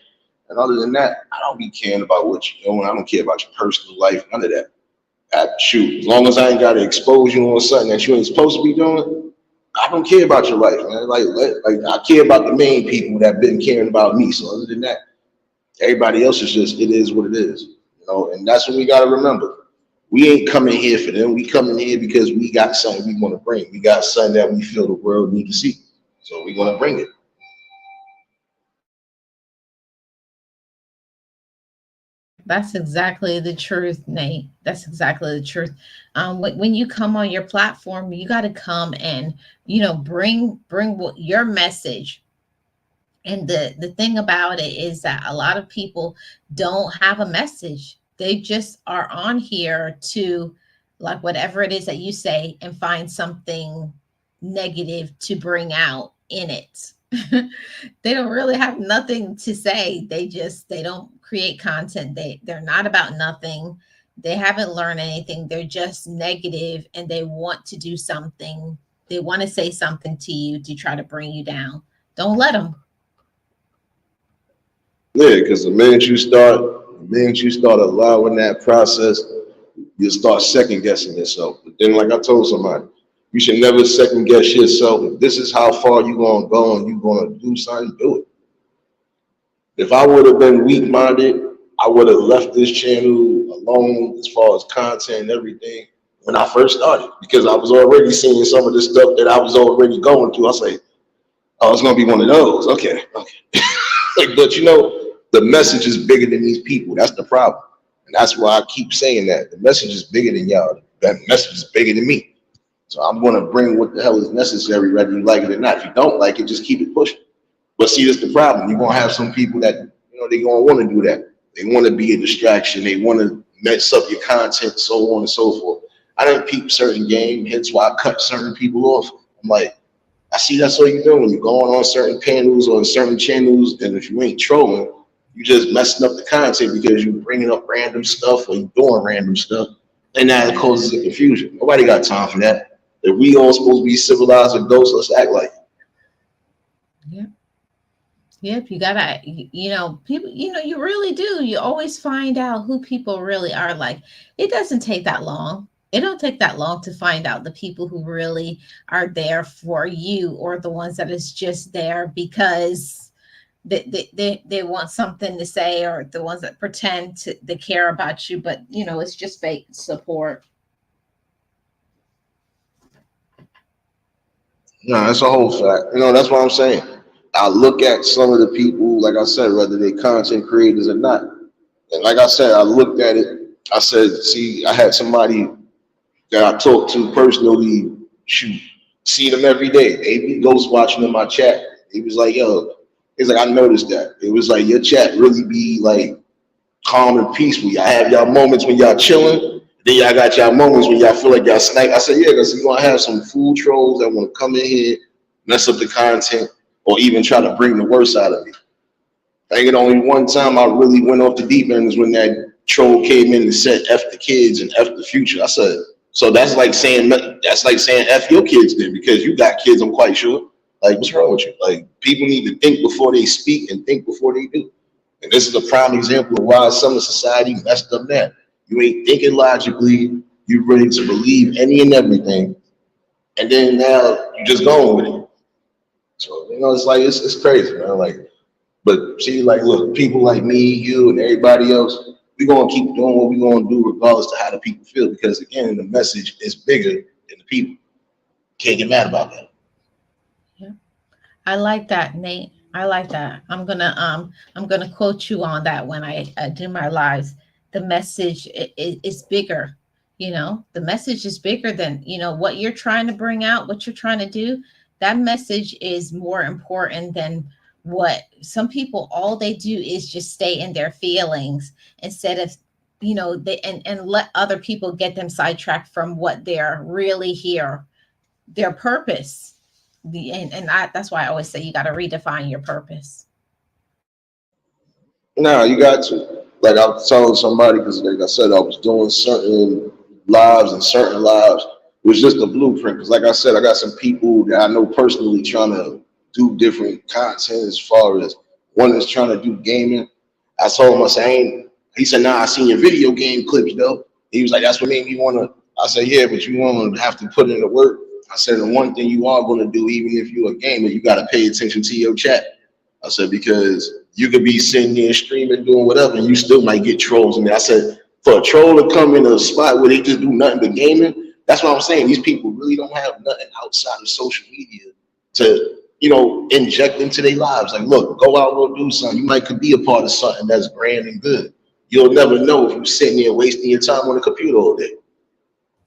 And other than that, I don't be caring about what you're doing. I don't care about your personal life, none of that. Shoot, as long as I ain't got to expose you on something that you ain't supposed to be doing, I don't care about your life, man. Like I care about the main people that been caring about me. So other than that, everybody else is just it is what it is, you know. And that's what we got to remember. We ain't coming here for them. We coming here because we got something we want to bring. We got something that we feel the world need to see. So we want to bring it. That's exactly the truth, Nate. That's exactly the truth. When you come on your platform, you got to come and bring what your message. And the thing about it is that a lot of people don't have a message. They just are on here to like whatever it is that you say and find something negative to bring out in it. They don't really have nothing to say. They don't create content. They're not about nothing. They haven't learned anything. They're just negative and they want to do something. They want to say something to you to try to bring you down. Don't let them. Yeah, because the minute you start allowing that process, you start second guessing yourself. But then, like I told somebody, you should never second guess yourself. If this is how far you gonna go and you gonna do something, do it. If I would have been weak minded, I would have left this channel alone as far as content and everything when I first started because I was already seeing some of the stuff that I was already going through. I was like, oh, it's gonna be one of those. Okay, okay. Like, but the message is bigger than these people. That's the problem. And that's why I keep saying that. The message is bigger than y'all. That message is bigger than me. So I'm gonna bring what the hell is necessary, whether you like it or not. If you don't like it, just keep it pushing. But see, that's the problem. You're gonna have some people that they gonna want to do that. They want to be a distraction. They want to mess up your content, so on and so forth. I didn't peep certain game, hence why I cut certain people off. I'm like, I see that's all you're doing when you're going on certain panels or certain channels, and if you ain't trolling, you just messing up the content because you're bringing up random stuff or you're doing random stuff, and that causes a confusion. Nobody got time for that. If we all supposed to be civilized adults, let's act like it. Yeah. Yep, you gotta, people, you really do. You always find out who people really are like. It doesn't take that long. It don't take that long to find out the people who really are there for you or the ones that is just there because they want something to say or the ones that pretend to they care about you, but it's just fake support. No, that's a whole fact. That's what I'm saying. I look at some of the people, like I said, whether they content creators or not. And like I said, I looked at it. I said, see, I had somebody that I talk to personally, shoot, see them every day. They be ghost watching in my chat. He was like, yo, he's like, I noticed that. It was like your chat really be like calm and peaceful. Y'all have y'all moments when y'all chilling. Then y'all got y'all moments when y'all feel like y'all snipe. I said, yeah, because you're gonna have some fool trolls that want to come in here, mess up the content, or even try to bring the worst out of me. I think only one time I really went off the deep end is when that troll came in and said F the kids and F the future. I said, so that's like saying F your kids then because you got kids, I'm quite sure. Like, what's wrong with you? Like, people need to think before they speak and think before they do. And this is a prime example of why some of society messed up now. You ain't thinking logically, you ready to believe any and everything, and then now you just going with it. So it's like it's crazy, man. Like, but see, like, look, people like me, you, and everybody else, we gonna keep doing what we gonna do, regardless to how the people feel, because again, the message is bigger than the people. Can't get mad about that. Yeah. I like that, Nate. I like that. I'm gonna quote you on that when I do my lives. The message is bigger. The message is bigger than what you're trying to bring out, what you're trying to do. That message is more important than what some people. All they do is just stay in their feelings instead of they and let other people get them sidetracked from what they're really here, their purpose. That's why I always say you got to redefine your purpose. Nah, you got to. Like I was telling somebody, because like I said, I was doing certain lives, it was just a blueprint. Because like I said, I got some people that I know personally trying to do different content as far as one is trying to do gaming. I told him, I said, he said, nah, I seen your video game clips though. He was like, that's what made me want to. I said, yeah, but you want to have to put in the work. I said, the one thing you are going to do, even if you're a gamer, you got to pay attention to your chat. I said, because you could be sitting there streaming, doing whatever, and you still might get trolls. I said, for a troll to come in a spot where they just do nothing but gaming, that's what I'm saying. These people really don't have nothing outside of social media to, inject into their lives. Like, look, go out, go do something. You might could be a part of something that's grand and good. You'll never know if you're sitting there wasting your time on the computer all day.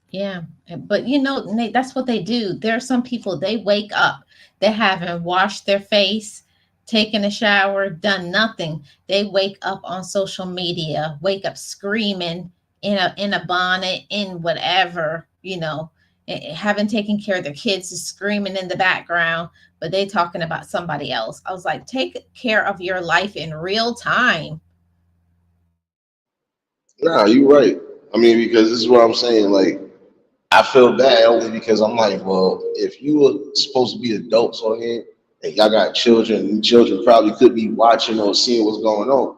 Yeah, but Nate, that's what they do. There are some people, they wake up, they haven't washed their face, taken a shower, done nothing. They wake up on social media, wake up screaming in a bonnet, in whatever, haven't taken care of their kids, is screaming in the background, but they talking about somebody else. I was like, take care of your life in real time. Nah, you're right. I mean, because this is what I'm saying. Like, I feel bad only because I'm like, well, if you were supposed to be adults on here and y'all got children, and children probably could be watching or seeing what's going on,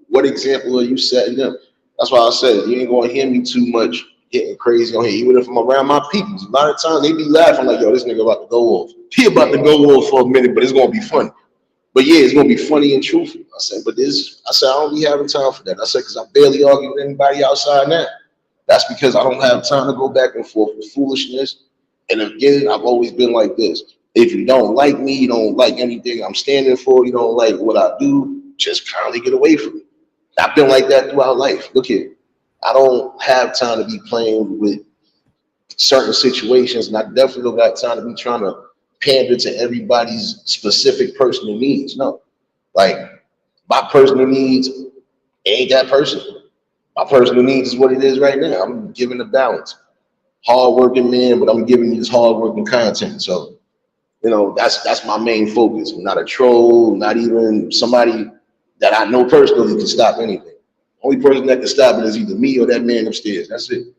what example are you setting them? That's why I said you ain't gonna hear me too much getting crazy on here, even if I'm around my people. A lot of times they be laughing like, yo, this nigga about to go off. He about to go off for a minute, but it's gonna be funny. But yeah, it's gonna be funny and truthful. I said, I don't be having time for that. I said, because I barely argue with anybody outside now. That's because I don't have time to go back and forth with foolishness. And again, I've always been like this. If you don't like me, you don't like anything I'm standing for, you don't like what I do, just kindly get away from me. I've been like that throughout life. Look here, I don't have time to be playing with certain situations, and I definitely don't got time to be trying to pander to everybody's specific personal needs. No, like my personal needs ain't that person. My personal needs is what it is right now. I'm giving a balance. Hardworking man, but I'm giving you this hardworking content. So, that's my main focus. I'm not a troll, not even somebody that I know personally can stop anything. Only person that can stop it is either me or that man upstairs. That's it.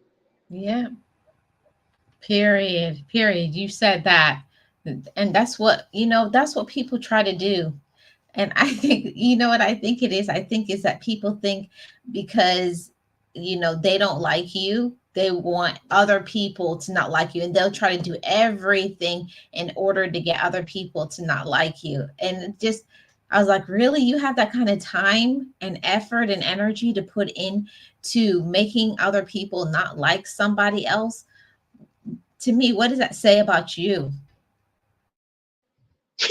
Yeah. Period. You said that. And that's what people try to do. And I think, what I think it is? I think is that people think because, they don't like you, they want other people to not like you. And they'll try to do everything in order to get other people to not like you. And I was like, really? You have that kind of time and effort and energy to put in to making other people not like somebody else? To me, what does that say about you?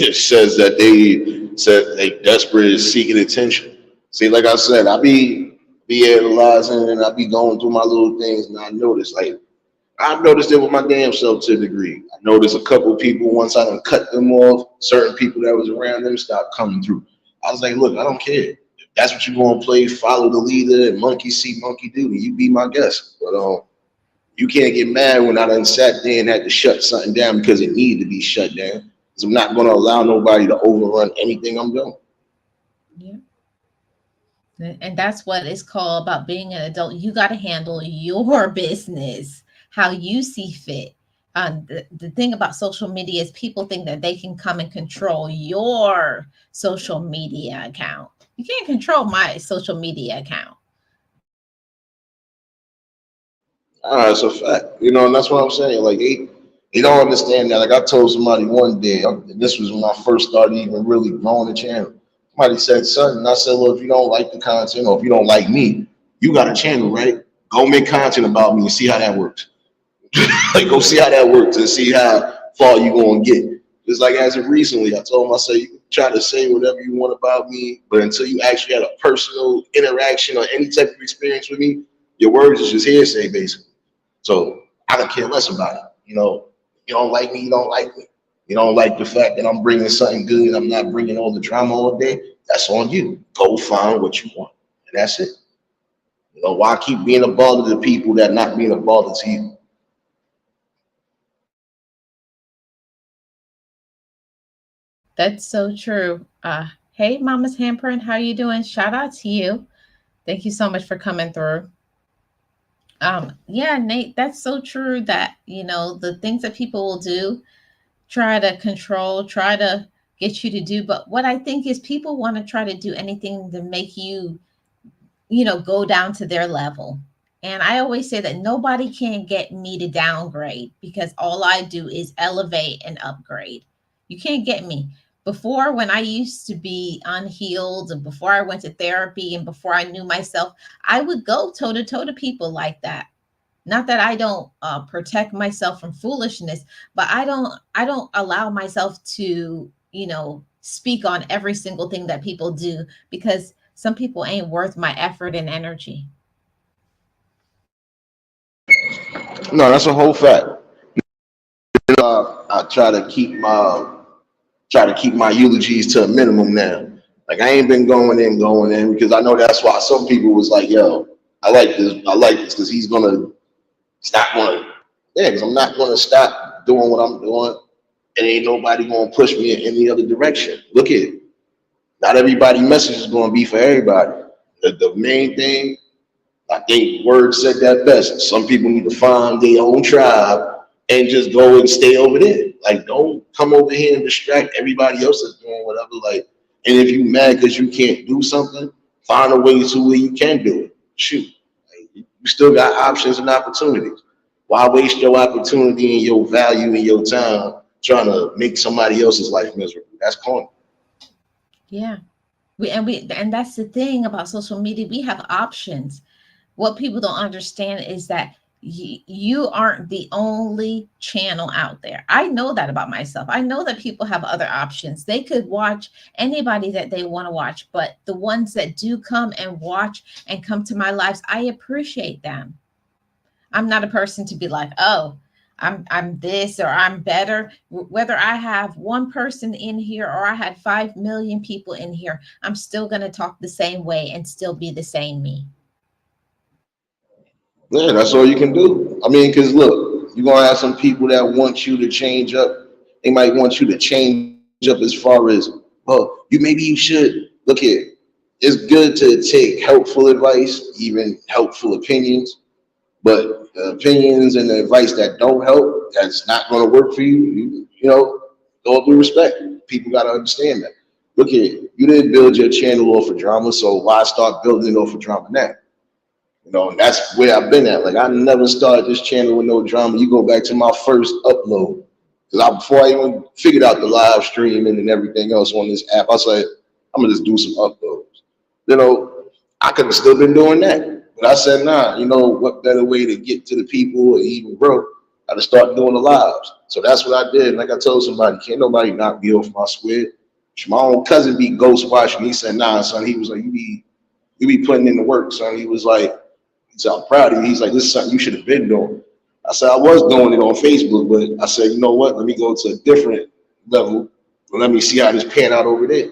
It says that they said they desperate seeking attention. See, like I said, I be analyzing and I be going through my little things, and I've noticed it with my damn self to a degree. I noticed a couple of people once I done cut them off, certain people that was around them stopped coming through. I was like, look, I don't care. If that's what you're gonna play, follow the leader and monkey see, monkey do, you be my guest. But you can't get mad when I done sat there and had to shut something down because it needed to be shut down. Because I'm not gonna allow nobody to overrun anything I'm doing. Yeah. And that's what it's called about being an adult. You got to handle your business how you see fit. The thing about social media is people think that they can come and control your social media account. You can't control my social media account. It's a fact, and that's what I'm saying. Like they don't understand that. Like I told somebody one day, and this was when I first started even really growing the channel. Somebody said something, and I said, "Well, if you don't like the content, or if you don't like me, you got a channel, right? Go make content about me and see how that works. Like go see how that works and see how far you gonna get." Just like as of recently, I told him, I said, "You can try to say whatever you want about me, but until you actually had a personal interaction or any type of experience with me, your words is just hearsay, basically." So I don't care less about it. You don't like me, you don't like me. You don't like the fact that I'm bringing something good, I'm not bringing all the drama all day. That's on you. Go find what you want, and that's it. Why keep being a bother to people that not being a bother to you? That's so true. Hey, Mama's Handprint, how you doing? Shout out to you. Thank you so much for coming through. Yeah, Nate, that's so true that, the things that people will do, try to control, try to get you to do. But what I think is people want to try to do anything to make you, go down to their level. And I always say that nobody can get me to downgrade because all I do is elevate and upgrade. You can't get me. Before, when I used to be unhealed and before I went to therapy and before I knew myself, I would go toe to toe to people like that. Not that I don't protect myself from foolishness, but I don't allow myself to, speak on every single thing that people do because some people ain't worth my effort and energy. No, that's a whole fact. I try to keep my eulogies to a minimum now. Like I ain't been going in because I know that's why some people was like, "Yo, I like this because he's gonna stop running." Yeah, because I'm not gonna stop doing what I'm doing, and ain't nobody gonna push me in any other direction. Look at it. Not everybody message is gonna be for everybody. The main thing, I think Word said that best. Some people need to find their own tribe and just go and stay over there. Like, don't come over here and distract everybody else that's doing whatever. Like, and if you mad because you can't do something, find a way to where you can do it. Shoot, like, you still got options and opportunities. Why waste your opportunity and your value and your time trying to make somebody else's life miserable? That's corny. Yeah. And that's the thing about social media. We have options. What people don't understand is that you aren't the only channel out there. I know that about myself. I know that people have other options. They could watch anybody that they want to watch, but the ones that do come and watch and come to my lives, I appreciate them. I'm not a person to be like, oh, I'm this or I'm better. Whether I have one person in here or I had 5 million people in here, I'm still going to talk the same way and still be the same me. Yeah, that's all you can do. I mean, because look, you're gonna have some people that want you to change up. They might want you to change up as far as, well, maybe you should look at. It's good to take helpful advice, even helpful opinions, but the opinions and the advice that don't help, that's not going to work for you. Go through respect. People got to understand that. Look at you didn't build your channel off of drama, so why start building it off of drama now? And that's where I've been at. Like I never started this channel with no drama. You go back to my first upload. Because before I even figured out the live streaming and everything else on this app, I said, I'm gonna just do some uploads. I could have still been doing that. But I said, nah, what better way to get to the people and even grow? I to start doing the lives. So that's what I did. Like I told somebody, can't nobody knock me off my square. My own cousin be ghost watching. He said, nah, son. He was like, you be putting in the work, son. He was like, I'm proud of you. He's like, this is something you should have been doing. I said, I was doing it on Facebook, but I said, you know what? Let me go to a different level. And let me see how this pan out over there.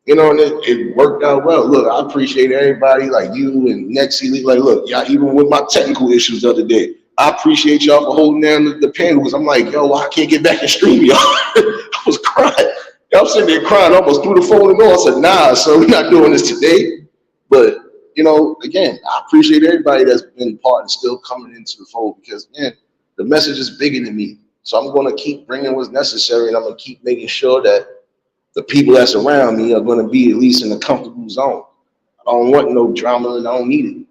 And it worked out well. Look, I appreciate everybody like you and Nexie. Like, look, y'all, even with my technical issues the other day, I appreciate y'all for holding down the panel because I'm like, yo, I can't get back and stream y'all. I was crying. I'm sitting there crying, I almost threw the phone and all. I said, nah, so we're not doing this today. But again, I appreciate everybody that's been part and still coming into the fold because, man, the message is bigger than me. So I'm going to keep bringing what's necessary, and I'm going to keep making sure that the people that's around me are going to be at least in a comfortable zone. I don't want no drama, and I don't need it.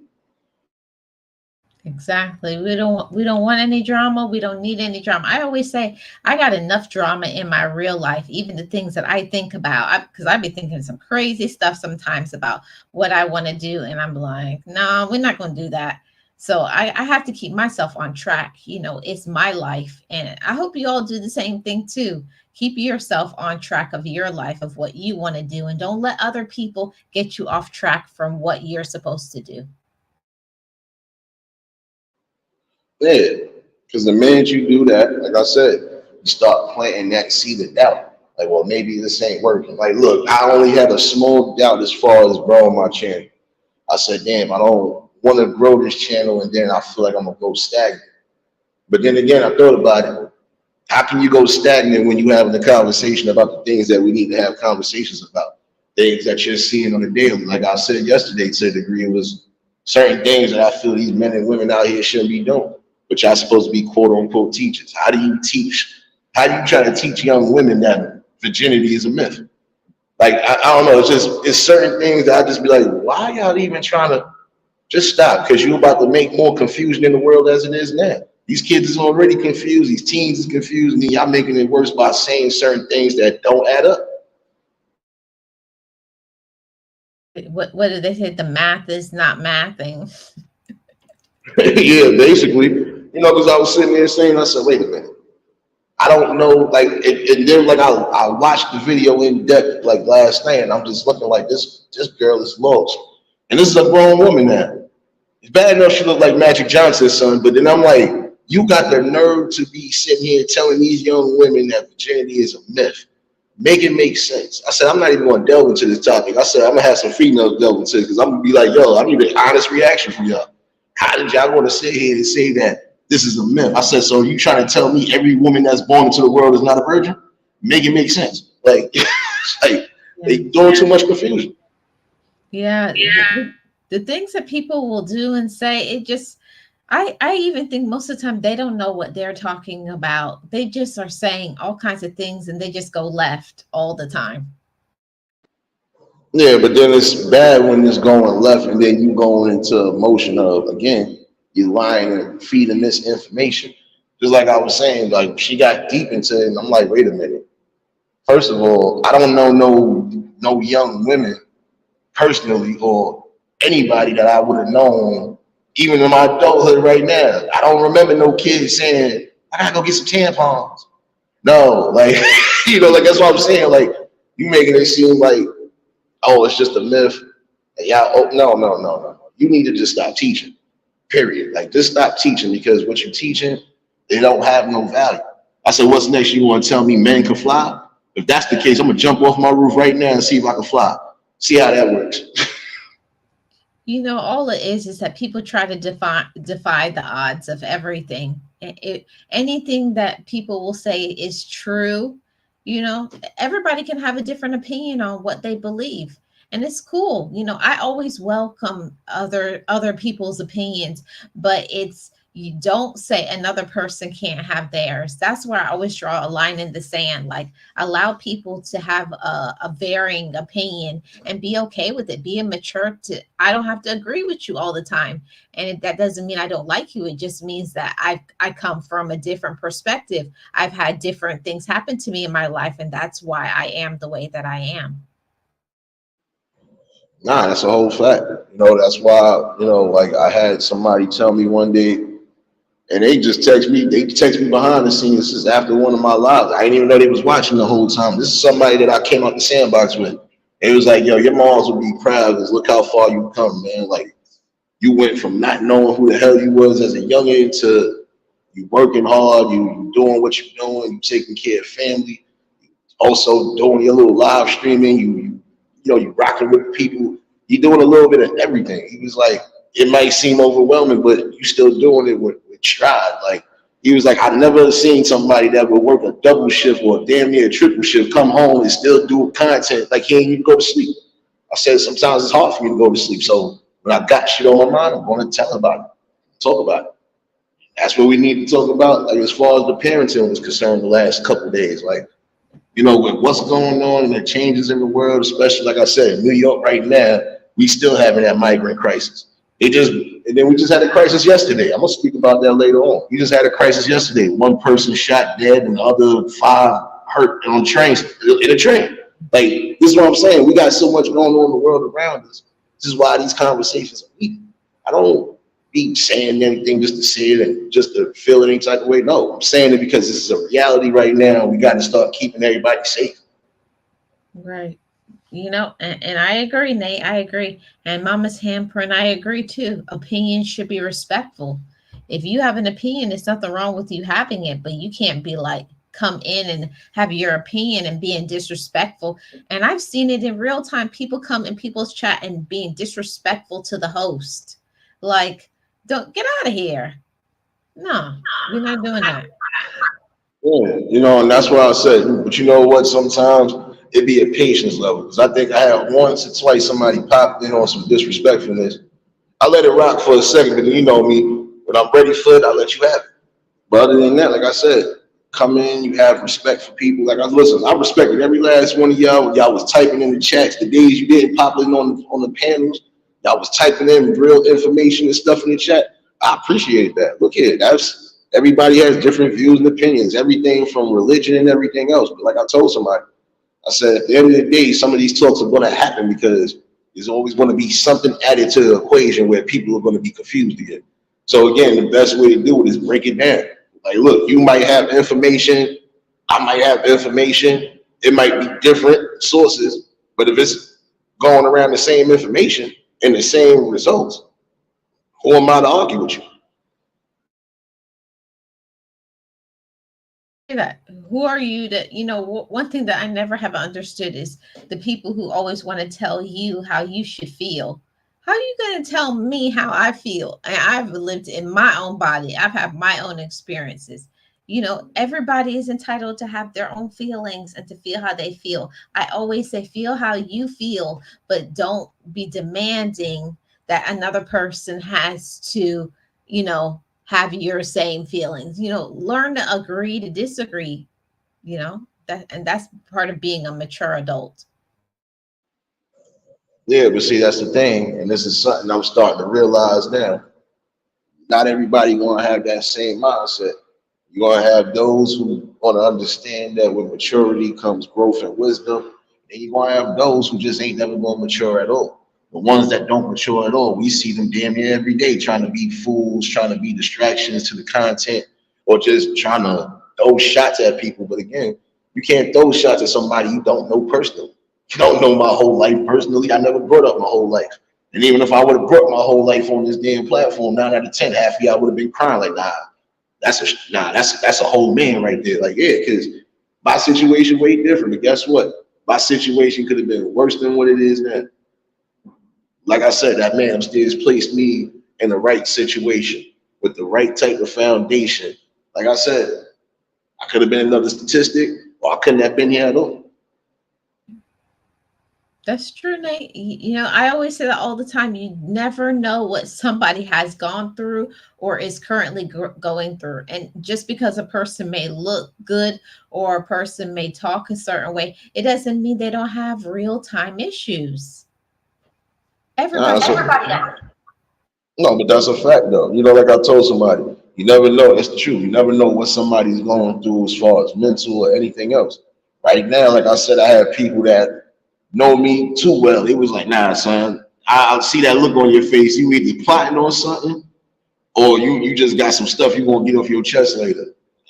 Exactly. We don't want any drama. We don't need any drama. I always say I got enough drama in my real life, even the things that I think about. Because I be thinking some crazy stuff sometimes about what I want to do, and I'm like, no, we're not going to do that. So I have to keep myself on track. It's my life, and I hope you all do the same thing too. Keep yourself on track of your life, of what you want to do, and don't let other people get you off track from what you're supposed to do. Yeah, because the minute you do that, like I said, you start planting that seed of doubt. Like, well, maybe this ain't working. Like, look, I only had a small doubt as far as growing my channel. I said, damn, I don't want to grow this channel, and then I feel like I'm gonna go stagnant. But then again, I thought about it. How can you go stagnant when you having a conversation about the things that we need to have conversations about? Things that you're seeing on the daily. Like I said yesterday to a degree, it was certain things that I feel these men and women out here shouldn't be doing. But y'all supposed to be quote unquote teachers. How do you teach? How do you try to teach young women that virginity is a myth? Like I don't know, it's certain things that I just be like, why y'all even trying to just stop? Because you're about to make more confusion in the world as it is now. These kids is already confused, these teens is confused, and then y'all making it worse by saying certain things that don't add up. What do they say? The math is not mathing. Yeah, basically, because I was sitting there saying, I said, wait a minute. I don't know, like, and then like I watched the video in depth like last night, and I'm just looking like this girl is lost, and this is a grown woman now. It's bad enough she looked like Magic Johnson's son, but then I'm like, you got the nerve to be sitting here telling these young women that virginity is a myth. Make it make sense. I said, I'm not even going to delve into this topic. I said, I'm going to have some females delve into it because I'm going to be like, yo, I need an honest reaction from y'all. How did y'all want to sit here and say that this is a myth? I said, so you trying to tell me every woman that's born into the world is not a virgin? Make it make sense. Like, like they doing too much confusion. Yeah, the things that people will do and say, it just, I even think most of the time they don't know what they're talking about. They just are saying all kinds of things and they just go left all the time. Yeah, but then it's bad when it's going left and then you going into emotion of, again, you lying and feeding misinformation. Just like I was saying, like she got deep into it, and I'm like, wait a minute. First of all, I don't know no young women personally or anybody that I would have known, even in my adulthood right now. I don't remember no kids saying, I gotta go get some tampons. No, like, like that's what I'm saying. Like, you making it seem like, oh, it's just a myth. And y'all, oh, no. You need to just stop teaching, period. Like, just stop teaching because what you're teaching, they don't have no value. I said, what's next? You want to tell me men can fly? If that's the case, I'm going to jump off my roof right now and see if I can fly. See how that works. All it is that people try to defy the odds of everything. Anything that people will say is true. Everybody can have a different opinion on what they believe, and it's cool. I always welcome other people's opinions, but you don't say another person can't have theirs. That's where I always draw a line in the sand. Like, allow people to have a varying opinion and be okay with it. Be mature to, I don't have to agree with you all the time. And that doesn't mean I don't like you. It just means that I come from a different perspective. I've had different things happen to me in my life, and that's why I am the way that I am. Nah, that's a whole fact. That's why, like I had somebody tell me one day, and they text me behind the scenes. This is after one of my lives. I didn't even know they was watching the whole time. This is somebody that I came out the sandbox with. It was like, yo, your moms would be proud because look how far you come, man. Like, you went from not knowing who the hell you was as a youngin' to you working hard, you doing what you're doing, you taking care of family, also doing your little live streaming, you rocking with people, you doing a little bit of everything. He was like, it might seem overwhelming, but you still doing it with stride. Like, he was like, I've never seen somebody that would work a double shift or damn near a triple shift, come home and still do content like he ain't even go to sleep. I said, sometimes it's hard for me to go to sleep. So when I got shit on my mind, I'm going to tell about it, talk about it. That's what we need to talk about. Like as far as the parenting was concerned, the last couple of days, like with what's going on and the changes in the world, especially like I said, in New York right now, we still having that migrant crisis. And then we just had a crisis yesterday. I'm gonna speak about that later on. We just had a crisis yesterday. One person shot dead and the other 5 hurt on trains in a train. Like this is what I'm saying. We got so much going on in the world around us. This is why these conversations are needed. I don't be saying anything just to say it and just to feel any type of way. No, I'm saying it because this is a reality right now. We got to start keeping everybody safe. Right. And I agree, Nate. I agree. And Mama's handprint, I agree too. Opinions should be respectful. If you have an opinion, there's nothing wrong with you having it, but you can't be like, come in and have your opinion and being disrespectful. And I've seen it in real time. People come in people's chat and being disrespectful to the host. Like, don't get out of here. No, we're not doing that. Yeah, and that's what I said. But you know what? Sometimes it be a patience level. Because I think I had once or twice somebody popped in on some disrespectfulness. I let it rock for a second, but you know me. When I'm ready for it, I let you have it. But other than that, like I said, come in, you have respect for people. Like I respected every last one of y'all when y'all was typing in the chats. The days you didn't pop in on the panels, y'all was typing in real information and stuff in the chat. I appreciate that. Look here, that's everybody has different views and opinions, everything from religion and everything else. But like I told somebody, I said at the end of the day, some of these talks are going to happen because there's always going to be something added to the equation where people are going to be confused again. So again, the best way to do it is break it down. Like, look, you might have information, I might have information. It might be different sources, but if it's going around the same information and the same results, who am I to argue with you? That who are you to one thing that I never have understood is the people who always want to tell you how you should feel. How are you going to tell me how I feel? And I've lived in my own body. I've had my own experiences. Everybody is entitled to have their own feelings and to feel how they feel. I always say feel how you feel, but don't be demanding that another person has to have your same feelings. Learn to agree to disagree. That's part of being a mature adult. Yeah, but see, that's the thing, and this is something I'm starting to realize now. Not everybody gonna have that same mindset. You're gonna have those who want to understand that with maturity comes growth and wisdom, and you're gonna have those who just ain't never gonna mature at all. The ones that don't mature at all, we see them damn near every day trying to be fools, trying to be distractions to the content, or just trying to throw shots at people. But again, you can't throw shots at somebody you don't know personally. You don't know my whole life personally. I never brought up my whole life. And even if I would have brought my whole life on this damn platform, 9 out of 10, half of y'all would have been crying like, that's a whole man right there. Like, yeah, because my situation way different. But guess what? My situation could have been worse than what it is now. Like I said, that man upstairs placed me in the right situation with the right type of foundation. Like I said, I could have been another statistic, or I couldn't have been here at all. That's true, Nate. I always say that all the time. You never know what somebody has gone through or is currently going through. And just because a person may look good or a person may talk a certain way, it doesn't mean they don't have real time issues. Nah, Everybody does. no, but that's a fact though. Like I told somebody, you never know. It's the truth. You never know what somebody's going through as far as mental or anything else. Right now, like I said, I have people that know me too well. It was like, nah, son, I'll see that look on your face. You either plotting on something or you just got some stuff you gonna get off your chest later.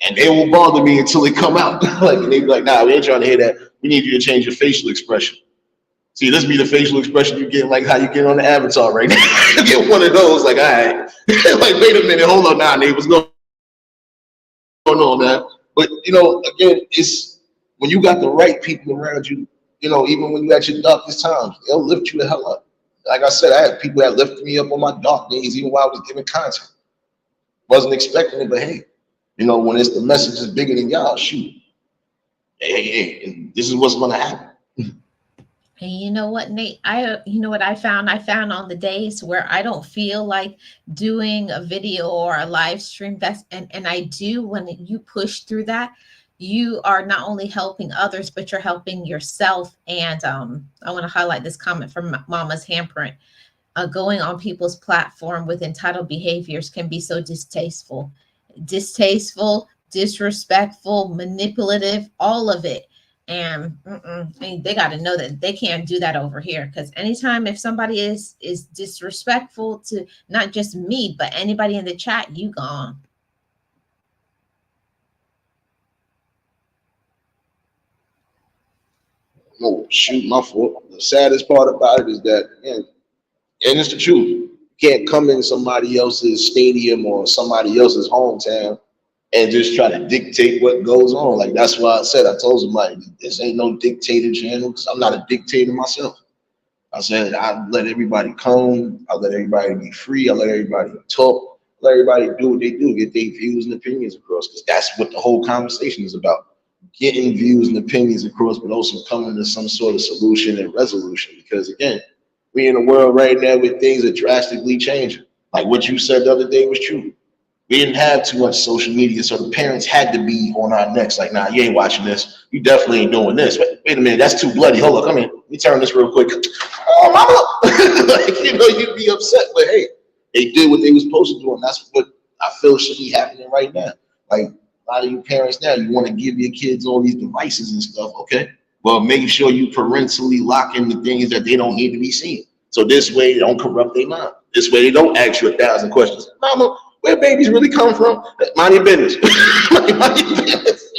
And they will bother me until they come out. Like, and they be like, nah, we ain't trying to hear that. We need you to change your facial expression. See, this be the facial expression you get, like how you get on the avatar right now. You get one of those, like, all right. Like, wait a minute, hold on now, neighbors. What's going on, man? But, again, it's when you got the right people around you, even when you at your darkest times, they'll lift you the hell up. Like I said, I had people that lifted me up on my dark days, even while I was giving content. Wasn't expecting it, but hey, when it's the message is bigger than y'all, shoot. Hey, and this is what's gonna happen. And you know what, Nate? You know what I found? I found on the days where I don't feel like doing a video or a live stream, and I do, when you push through that, you are not only helping others, but you're helping yourself. And I want to highlight this comment from Mama's Handprint. Going on people's platform with entitled behaviors can be so distasteful, disrespectful, manipulative, all of it. And I mean, they got to know that they can't do that over here, because anytime if somebody is disrespectful to not just me but anybody in the chat, you gone. Oh shoot, my fault. The saddest part about it is that, man, and it's the truth. You can't come in somebody else's stadium or somebody else's hometown and just try to dictate what goes on. Like that's why I said, I told somebody this ain't no dictator channel, because I'm not a dictator myself. I said I let everybody come, I let everybody be free, I let everybody talk, let everybody do what they do, get their views and opinions across, because that's what the whole conversation is about. Getting views and opinions across, but also coming to some sort of solution and resolution. Because again, we in a world right now where things are drastically changing. Like what you said the other day was true. We didn't have too much social media, so the parents had to be on our necks. Like, nah, you ain't watching this. You definitely ain't doing this. Wait a minute, that's too bloody. Hold on, come here. Let me turn this real quick. Oh, mama! Like, you know, you'd be upset, but hey, they did what they were supposed to do, and that's what I feel should be happening right now. Like a lot of you parents now, you want to give your kids all these devices and stuff. Okay, well, make sure you parentally lock in the things that they don't need to be seen. So this way, they don't corrupt their mind. This way, they don't ask you 1,000 questions. Mama, where babies really come from? Mind your business. Mind your business.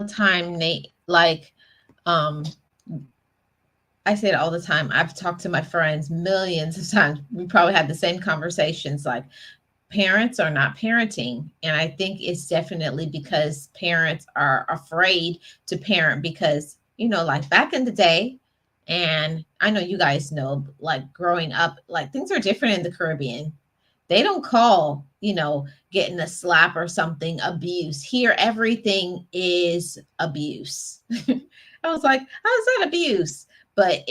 Time, Nate, like um I say it all the time. I've talked to my friends millions of times. We probably had the same conversations, like parents are not parenting. And I think it's definitely because parents are afraid to parent, because, you know, like back in the day, and I know you guys know, like growing up, like things are different in the Caribbean. They don't call, you know, getting a slap or something abuse. Here, everything is abuse. I was like, how's that abuse? But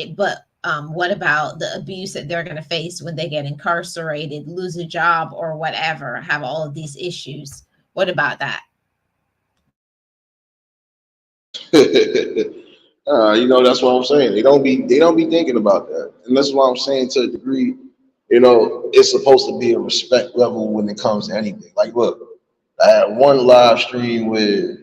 what about the abuse that they're going to face when they get incarcerated, lose a job, or whatever, have all of these issues? What about that? You know, that's what I'm saying. They don't be thinking about that, and that's what I'm saying to a degree. You know, it's supposed to be a respect level when it comes to anything. Like, look, I had one live stream with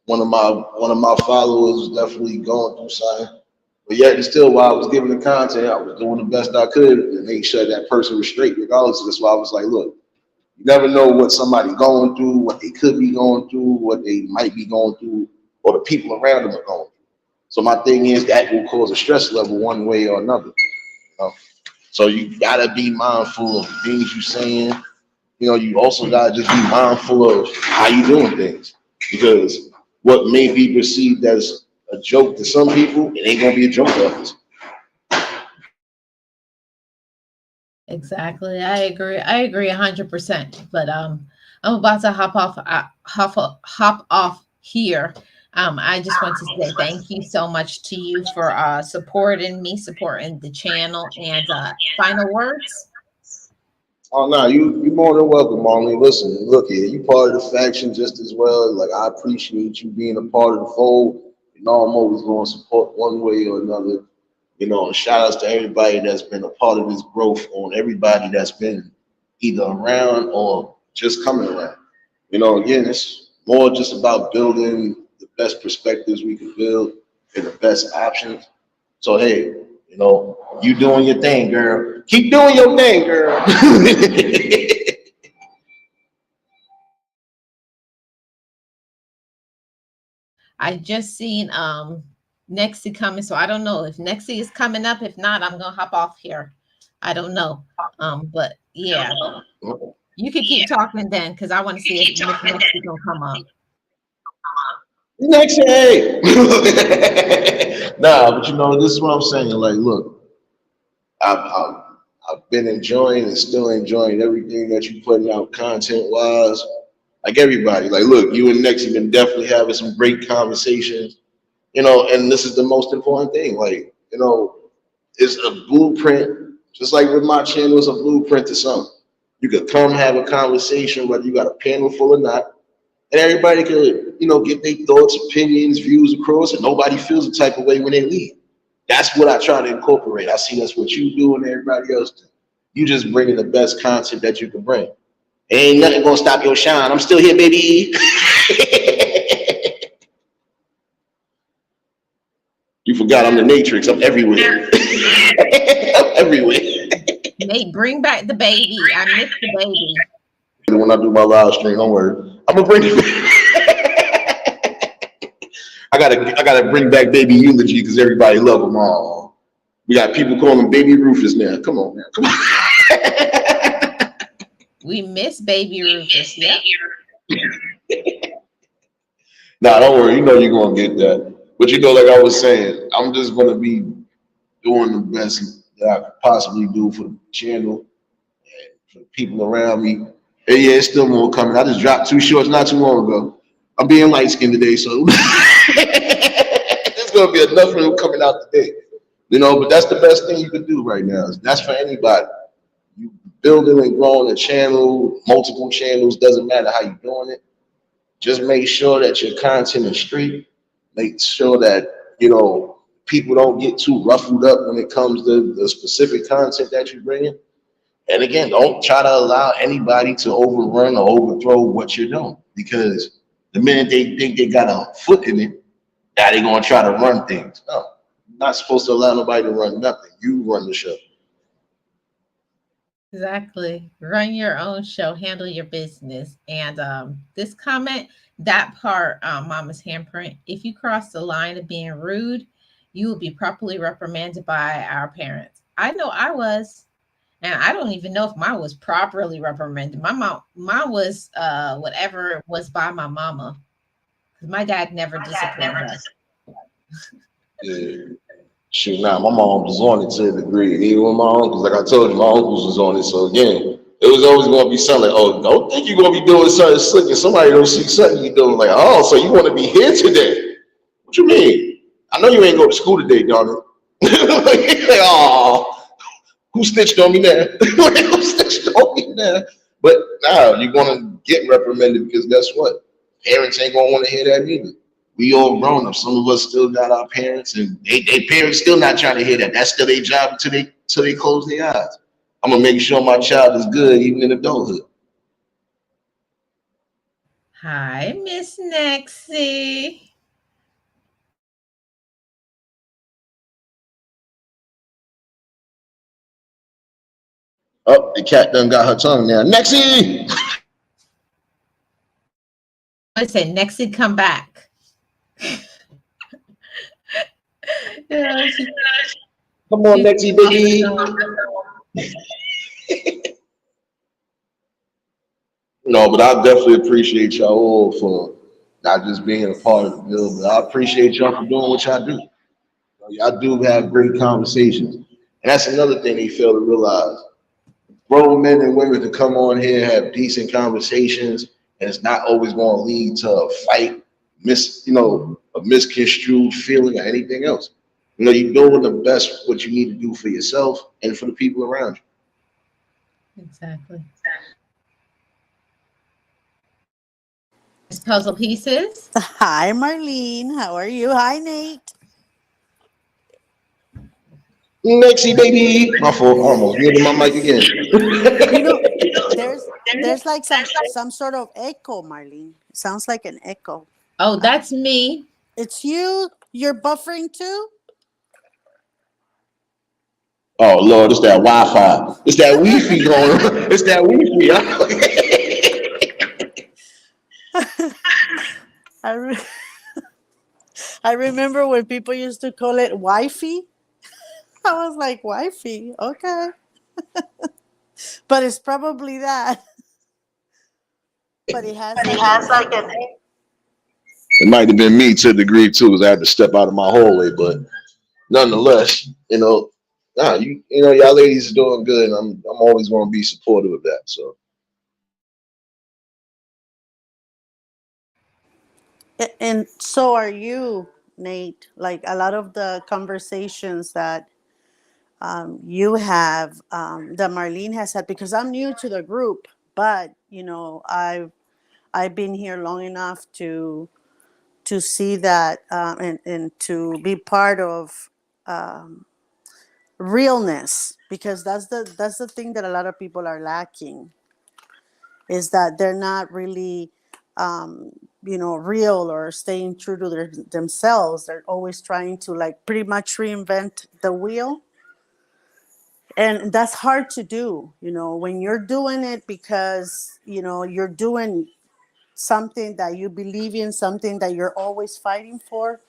one of my followers was definitely going through something. But yet and still, while I was giving the content, I was doing the best I could to make sure that person was straight regardless. That's why I was like, look, you never know what somebody going through, what they could be going through, what they might be going through, or the people around them are going through. So my thing is that will cause a stress level one way or another. You know? So you gotta be mindful of the things you're saying. You know, you also gotta just be mindful of how you doing things. Because what may be perceived as a joke to some people, it ain't gonna be a joke to others. Exactly. I agree 100%. But I'm about to hop off here. I just want to say thank you so much to you for supporting me, supporting the channel, and final words. Oh no, you more than welcome, Marlene. Listen, look here, you part of the faction just as well. Like I appreciate you being a part of the fold. You know, I'm always going to support one way or another. You know, and shout outs to everybody that's been a part of this growth, on everybody that's been either around or just coming around. You know, again, it's more just about building the best perspectives we can build and the best options. So hey, you know, you doing your thing, girl. Keep doing your thing, girl. I just seen Nexi coming, so I don't know if Nexi is coming up. If not, I'm gonna hop off here. I don't know. But yeah, you can keep talking then, because I want to see if Nexi gonna come up. Next day. Nah, but you know, this is what I'm saying. Like, look, I've, I've been enjoying and still enjoying everything that you putting out content wise. Like everybody, like, look, you and Next have been definitely having some great conversations. And this is the most important thing. Like, it's a blueprint, just like with my channel, it's a blueprint to something. You could come have a conversation, whether you got a panel full or not, and everybody could, get their thoughts, opinions, views across, and nobody feels the type of way when they leave. That's what I try to incorporate. I see that's what you do and everybody else do. You just bringing the best content that you can bring. Ain't nothing gonna stop your shine. I'm still here, baby. You forgot I'm the Matrix. I'm everywhere. I'm everywhere. Nate, bring back the baby. I miss the baby. When I do my live stream, don't worry. I'm gonna bring it back. I gotta bring back baby eulogy because everybody love them all. We got people calling him Baby Rufus now. Come on, man. Come on. We miss baby Rufus. Yep. Nah, don't worry. You're gonna get that. But like I was saying, I'm just gonna be doing the best that I could possibly do for the channel and for the people around me. And yeah, it's still more coming. I just dropped 2 shorts not too long ago. I'm being light skinned today, so there's gonna be enough of them coming out today. But that's the best thing you can do right now. That's for anybody. You building and growing a channel, multiple channels, doesn't matter how you're doing it. Just make sure that your content is straight. Make sure that, people don't get too ruffled up when it comes to the specific content that you're bringing. And again, don't try to allow anybody to overrun or overthrow what you're doing, because the minute they think they got a foot in it, now they're going to try to run things. No, you're not supposed to allow nobody to run nothing. You run the show. Exactly. Run your own show, handle your business. And this comment, that part, Mama's handprint, if you cross the line of being rude, you will be properly reprimanded by our parents. I know I was, and I don't even know if mine was properly reprimanded. Mine was whatever was by my mama, because my dad never disciplined us. Yeah. Shoot, now my mom was on it to a degree, and even with my uncles, like I told you, my uncles was on it. So again, it was always going to be something like, oh, don't think you're going to be doing something slick, and somebody don't see something you doing. Like, oh, so you want to be here today? What you mean? I know you ain't go to school today, darn it. Like, oh, who stitched on me now? Who stitched on me now? But now you're going to get reprimanded, because guess what? Parents ain't going to want to hear that either. We all grown up. Some of us still got our parents, and they parents still not trying to hear that. That's still their job until they close their eyes. I'm gonna make sure my child is good even in adulthood. Hi, Miss Nexie. Oh, the cat done got her tongue now. Nexie! I said Nexie, come back. Yeah, come on, Nexie, baby. No, but I definitely appreciate y'all all for not just being a part of the bill, but I appreciate y'all for doing what y'all do. Y'all do have great conversations. And that's another thing they fail to realize. Grown men and women to come on here, have decent conversations, and it's not always going to lead to a fight, a misconstrued feeling or anything else. You're doing the best what you need to do for yourself and for the people around you. Exactly. Puzzle Pieces. Hi, Marlene. How are you? Hi, Nate. Nexie, baby. My fault. Almost muted my mic again. There's like some sort of echo, Marlene. It sounds like an echo. Oh, that's me. It's you. You're buffering too? Oh, Lord, it's that Wi-Fi. It's that Wi-Fi going. It's that Wi-Fi. I remember when people used to call it Wi-Fi. I was like, Wi-Fi, okay. But it's probably that. But it has like an. It might have been me to a degree too, because I had to step out of my hallway. But nonetheless, y'all ladies are doing good, and I'm always going to be supportive of that. So. And so are you. Nate, like a lot of the conversations that you have, that Marlene has had, because I'm new to the group, but I've been here long enough to see that, and to be part of realness, because that's the thing that a lot of people are lacking, is that they're not really real or staying true to themselves. They're always trying to like pretty much reinvent the wheel, and that's hard to do, when you're doing it because you're doing something that you believe in, something that you're always fighting for,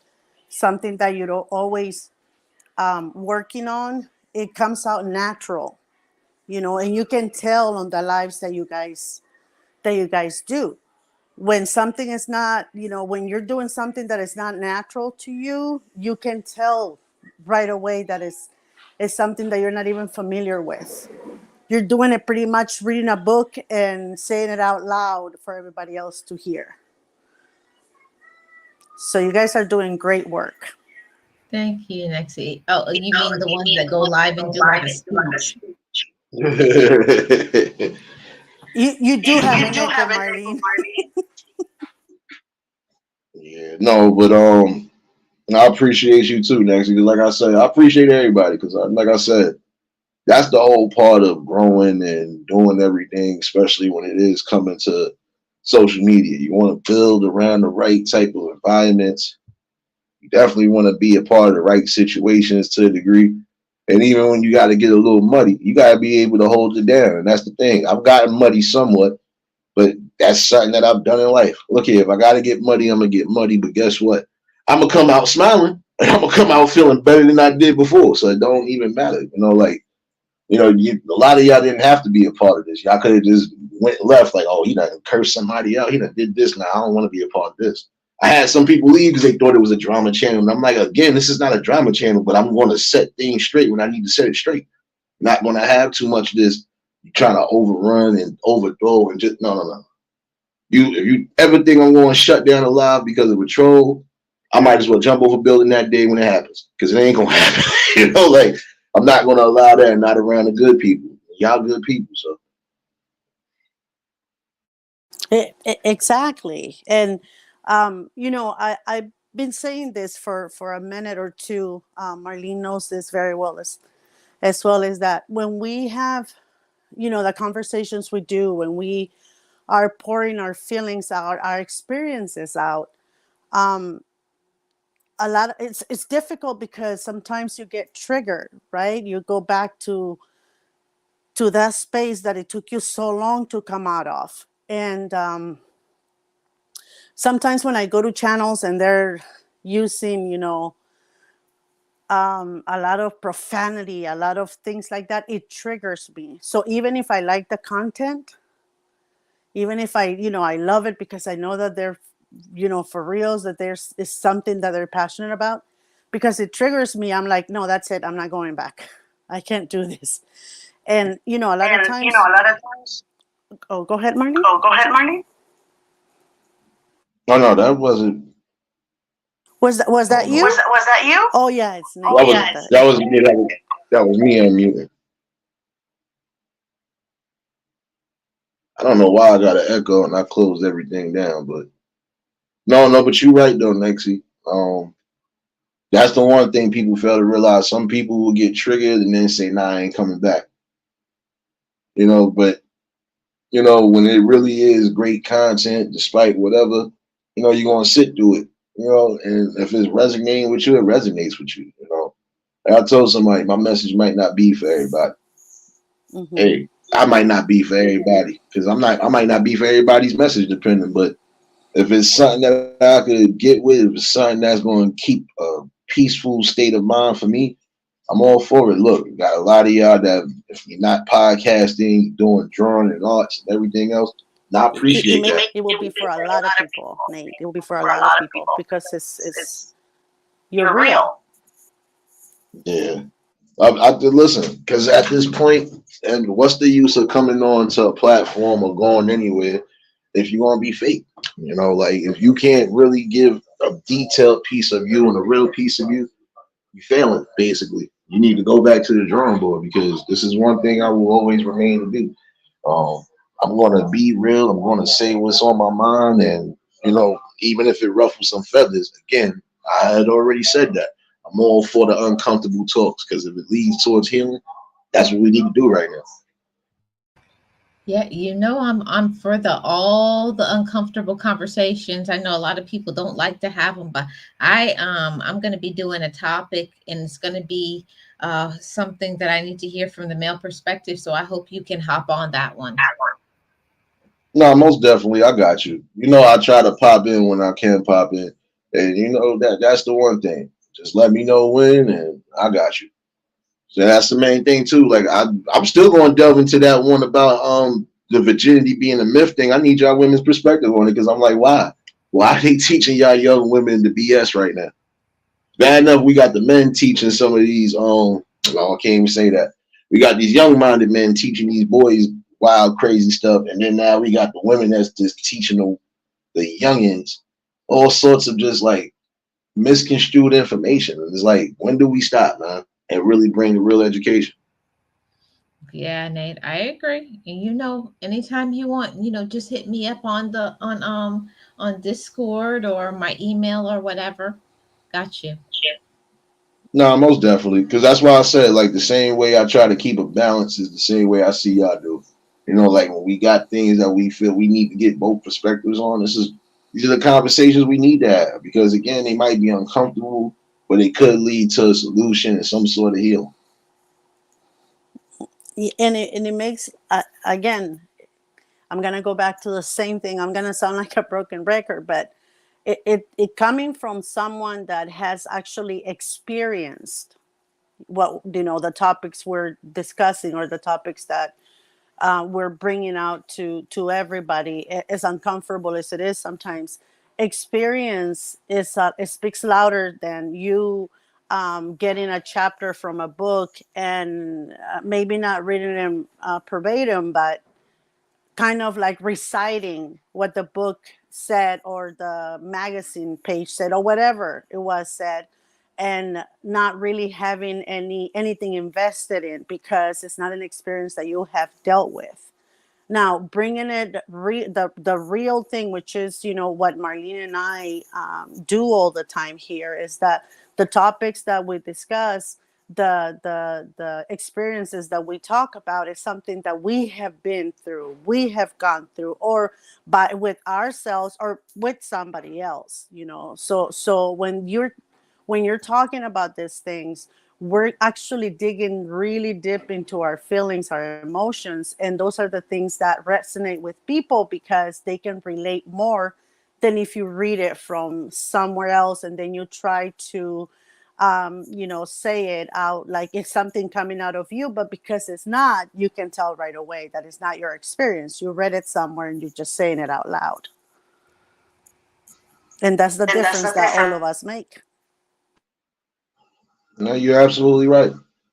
something that you're always working on. It comes out natural, and you can tell on the lives that you guys do. When something is not, when you're doing something that is not natural to you, you can tell right away that it's something that you're not even familiar with. You're doing it pretty much reading a book and saying it out loud for everybody else to hear. So you guys are doing great work. Thank you, Nexi. Oh, you mean the ones that go live and do like a speech? You do have an echo, Marlene. Yeah, no, but I appreciate you too, Next. Because like I said, I appreciate everybody because, like I said, that's the whole part of growing and doing everything, especially when it is coming to social media. You want to build around the right type of environments. You definitely want to be a part of the right situations to a degree. And even when you got to get a little muddy, you got to be able to hold it down. And that's the thing. I've gotten muddy somewhat, but that's something that I've done in life. Look here, if I got to get muddy, I'm going to get muddy. But guess what? I'm going to come out smiling. And I'm going to come out feeling better than I did before. So it don't even matter. A lot of y'all didn't have to be a part of this. Y'all could have just went left like, oh, he done cursed somebody out. He done did this. Now I don't want to be a part of this. I had some people leave because they thought it was a drama channel. And I'm like, again, this is not a drama channel, but I'm going to set things straight when I need to set it straight. Not going to have too much of this trying to overrun and overthrow and just, no. If you ever think I'm going to shut down a live because of a troll, I might as well jump over a building that day when it happens because it ain't going to happen. I'm not going to allow that, not around the good people. Y'all good people, so. Exactly. And, I've been saying this for a minute or two. Marlene knows this very well, as well as that when we have, the conversations we do, when we are pouring our feelings out, our experiences out, a lot of it's difficult because sometimes you get triggered, right? You go back to that space that it took you so long to come out of. And sometimes when I go to channels and they're using, a lot of profanity, a lot of things like that, it triggers me. So even if I like the content, even if I love it because I know that they're, for reals, that is something that they're passionate about, because it triggers me, I'm like, no, that's it. I'm not going back. I can't do this. And, a lot of times. Oh, go ahead, Marlene. No, that wasn't. Was that you? Was that you? Oh yeah, it's Nate. That was me. That was me unmuted. I don't know why I got an echo and I closed everything down, but but you're right though, Nexi. That's the one thing people fail to realize. Some people will get triggered and then say, "Nah, I ain't coming back." But when it really is great content, despite whatever, you're gonna sit through it. And if it's resonating with you, it resonates with you. Like I told somebody, my message might not be for everybody. Mm-hmm. Hey, I might not be for everybody because I might not be for everybody's message depending. But if it's something that I could get with, if it's something that's going to keep a peaceful state of mind for me, I'm all for it. Look, got a lot of y'all that if you're not podcasting, doing drawing and arts and everything else, I appreciate that. It will be for a lot of people, Nate. It will be for a lot of people because it's you're real. Yeah. I listen, because at this point, and what's the use of coming on to a platform or going anywhere if you're going to be fake? If you can't really give a detailed piece of you and a real piece of you, you failing basically. You need to go back to the drawing board because this is one thing I will always remain to do. I'm going to be real. I'm going to say what's on my mind, and even if it ruffles some feathers, again, I had already said that. I'm all for the uncomfortable talks because if it leads towards healing, that's what we need to do right now. Yeah, I'm for the all the uncomfortable conversations. I know a lot of people don't like to have them, but I'm going to be doing a topic, and it's going to be something that I need to hear from the male perspective. So I hope you can hop on that one. No, most definitely, I got you. I try to pop in when I can pop in, and that's the one thing. Just let me know when, and I got you. So that's the main thing too. Like I'm still going to delve into that one about the virginity being a myth thing. I need y'all women's perspective on it because I'm like, why? Why are they teaching y'all young women the BS right now? Bad enough we got the men teaching some of these. I can't even say that. We got these young-minded men teaching these boys wild, crazy stuff, and then now we got the women that's just teaching the youngins all sorts of just like misconstrued information. And it's like, when do we stop, man, and really bring the real education? Yeah, Nate, I agree. And anytime you want, just hit me up on Discord or my email or whatever. Got you. No, most definitely, because that's why I said like the same way I try to keep a balance is the same way I see y'all do. Like when we got things that we feel we need to get both perspectives on, these are the conversations we need to have because again, they might be uncomfortable, but they could lead to a solution and some sort of healing. And it makes again, I'm gonna go back to the same thing. I'm gonna sound like a broken record, but it coming from someone that has actually experienced what the topics we're discussing or the topics that we're bringing out to everybody, as uncomfortable as it is sometimes. Experience it speaks louder than you getting a chapter from a book and maybe not reading them verbatim, but kind of like reciting what the book said or the magazine page said or whatever it was said, and not really having anything invested in because it's not an experience that you have dealt with. Now bringing it the real thing, which is what Marlene and I do all the time here, is that the topics that we discuss, the experiences that we talk about, is something that we have been through, we have gone through, or by with ourselves or with somebody else. So when you're talking about these things, we're actually digging really deep into our feelings, our emotions, and those are the things that resonate with people because they can relate more than if you read it from somewhere else and then you try to say it out like it's something coming out of you, but because it's not, you can tell right away that it's not your experience. You read it somewhere and you're just saying it out loud, and that's the difference that all of us make. No, you're absolutely right.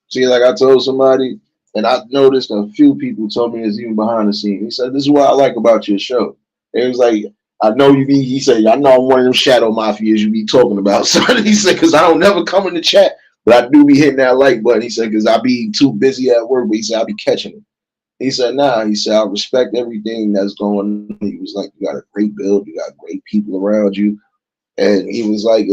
See, like I told somebody, and I noticed a few people told me this even behind the scenes. He said, "This is what I like about your show." It was like, I know you be, he said, "I know I'm one of them shadow mafias you be talking about." So he said, "Because I don't never come in the chat, but I do be hitting that like button." He said, "Because I be too busy at work," but he said, "I be catching it." He said, "Nah," he said, "I respect everything that's going on." He was like, "You got a great build, you got great people around you." And he was like,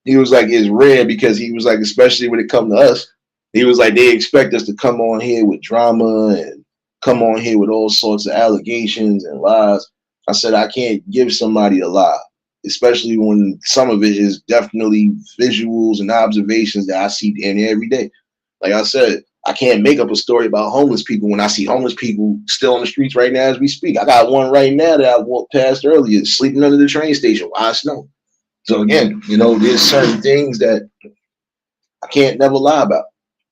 he was like, it's rare because he was like, especially when it come to us, he was like, they expect us to come on here with drama and come on here with all sorts of allegations and lies. I said, I can't give somebody a lie, especially when some of it is definitely visuals and observations that I see in every day. Like I said, I can't make up a story about homeless people when I see homeless people still on the streets right now as we speak. I got one right now that I walked past earlier, sleeping under the train station while I snow. So again, there's certain things that I can't never lie about.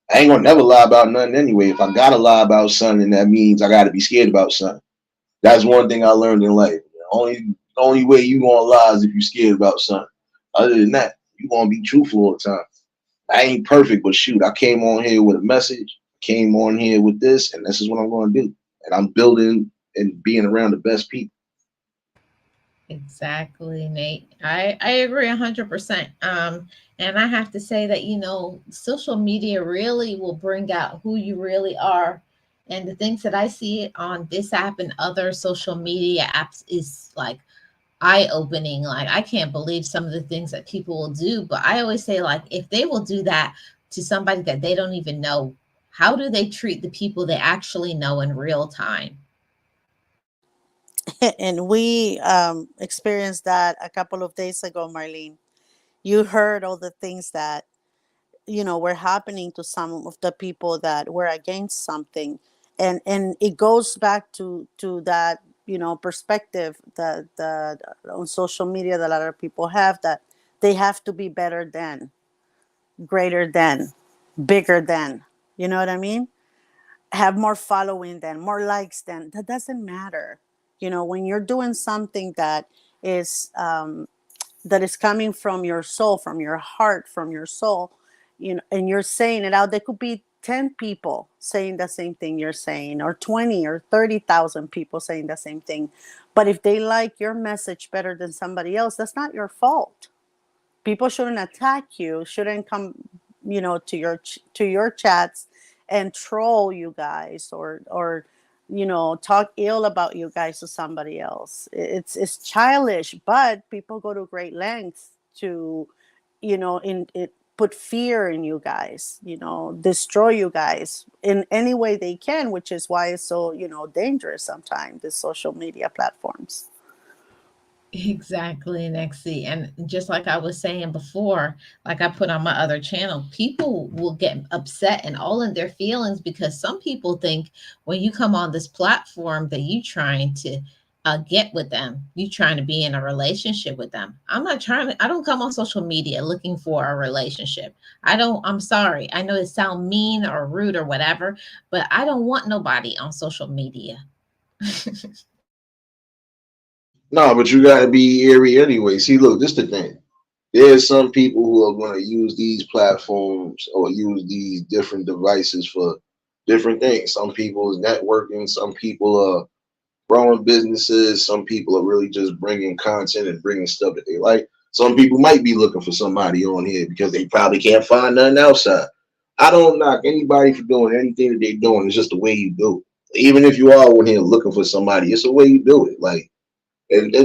I ain't gonna never lie about nothing anyway. If I gotta lie about something, that means I gotta be scared about something. That's one thing I learned in life. The only way you gonna lie is if you're scared about something. Other than that, you gonna be truthful all the time. I ain't perfect, but shoot, I came on here with a message, came on here with this, and this is what I'm gonna do. And I'm building and being around the best people. Exactly, Nate. I agree 100%. And I have to say that, social media really will bring out who you really are. And the things that I see on this app and other social media apps is like eye opening. Like, I can't believe some of the things that people will do. But I always say, like, if they will do that to somebody that they don't even know, how do they treat the people they actually know in real time? And we experienced that a couple of days ago, Marlene. You heard all the things that were happening to some of the people that were against something, and it goes back to that perspective that on social media that a lot of people have, that they have to be better than, greater than, bigger than, you know what I mean, have more following than, more likes than. That doesn't matter. When you're doing something is that is coming from your soul, from your heart, from your soul, and you're saying it out, there could be 10 people saying the same thing you're saying, or 20 or 30,000 people saying the same thing. But if they like your message better than somebody else, that's not your fault. People shouldn't attack you, shouldn't come, to your chats and troll you guys, or talk ill about you guys to somebody else. It's childish, but people go to great lengths to, in it, put fear in you guys, destroy you guys in any way they can, which is why it's so, dangerous sometimes, the social media platforms. Exactly, Nexi. And just like I was saying before, like I put on my other channel, people will get upset and all in their feelings because some people think when you come on this platform that you trying to get with them, you trying to be in a relationship with them. I'm not trying to, I don't come on social media looking for a relationship. I'm sorry. I know it sound mean or rude or whatever, but I don't want nobody on social media. No, but you gotta be eerie anyway. See, look, this the thing. There's some people who are going to use these platforms or use these different devices for different things. Some people is networking. Some people are growing businesses. Some people are really just bringing content and bringing stuff that they like. Some people might be looking for somebody on here because they probably can't find nothing outside. I don't knock anybody for doing anything that they're doing. It's just the way you do it. Even if you are on here looking for somebody, it's the way you do it. Like,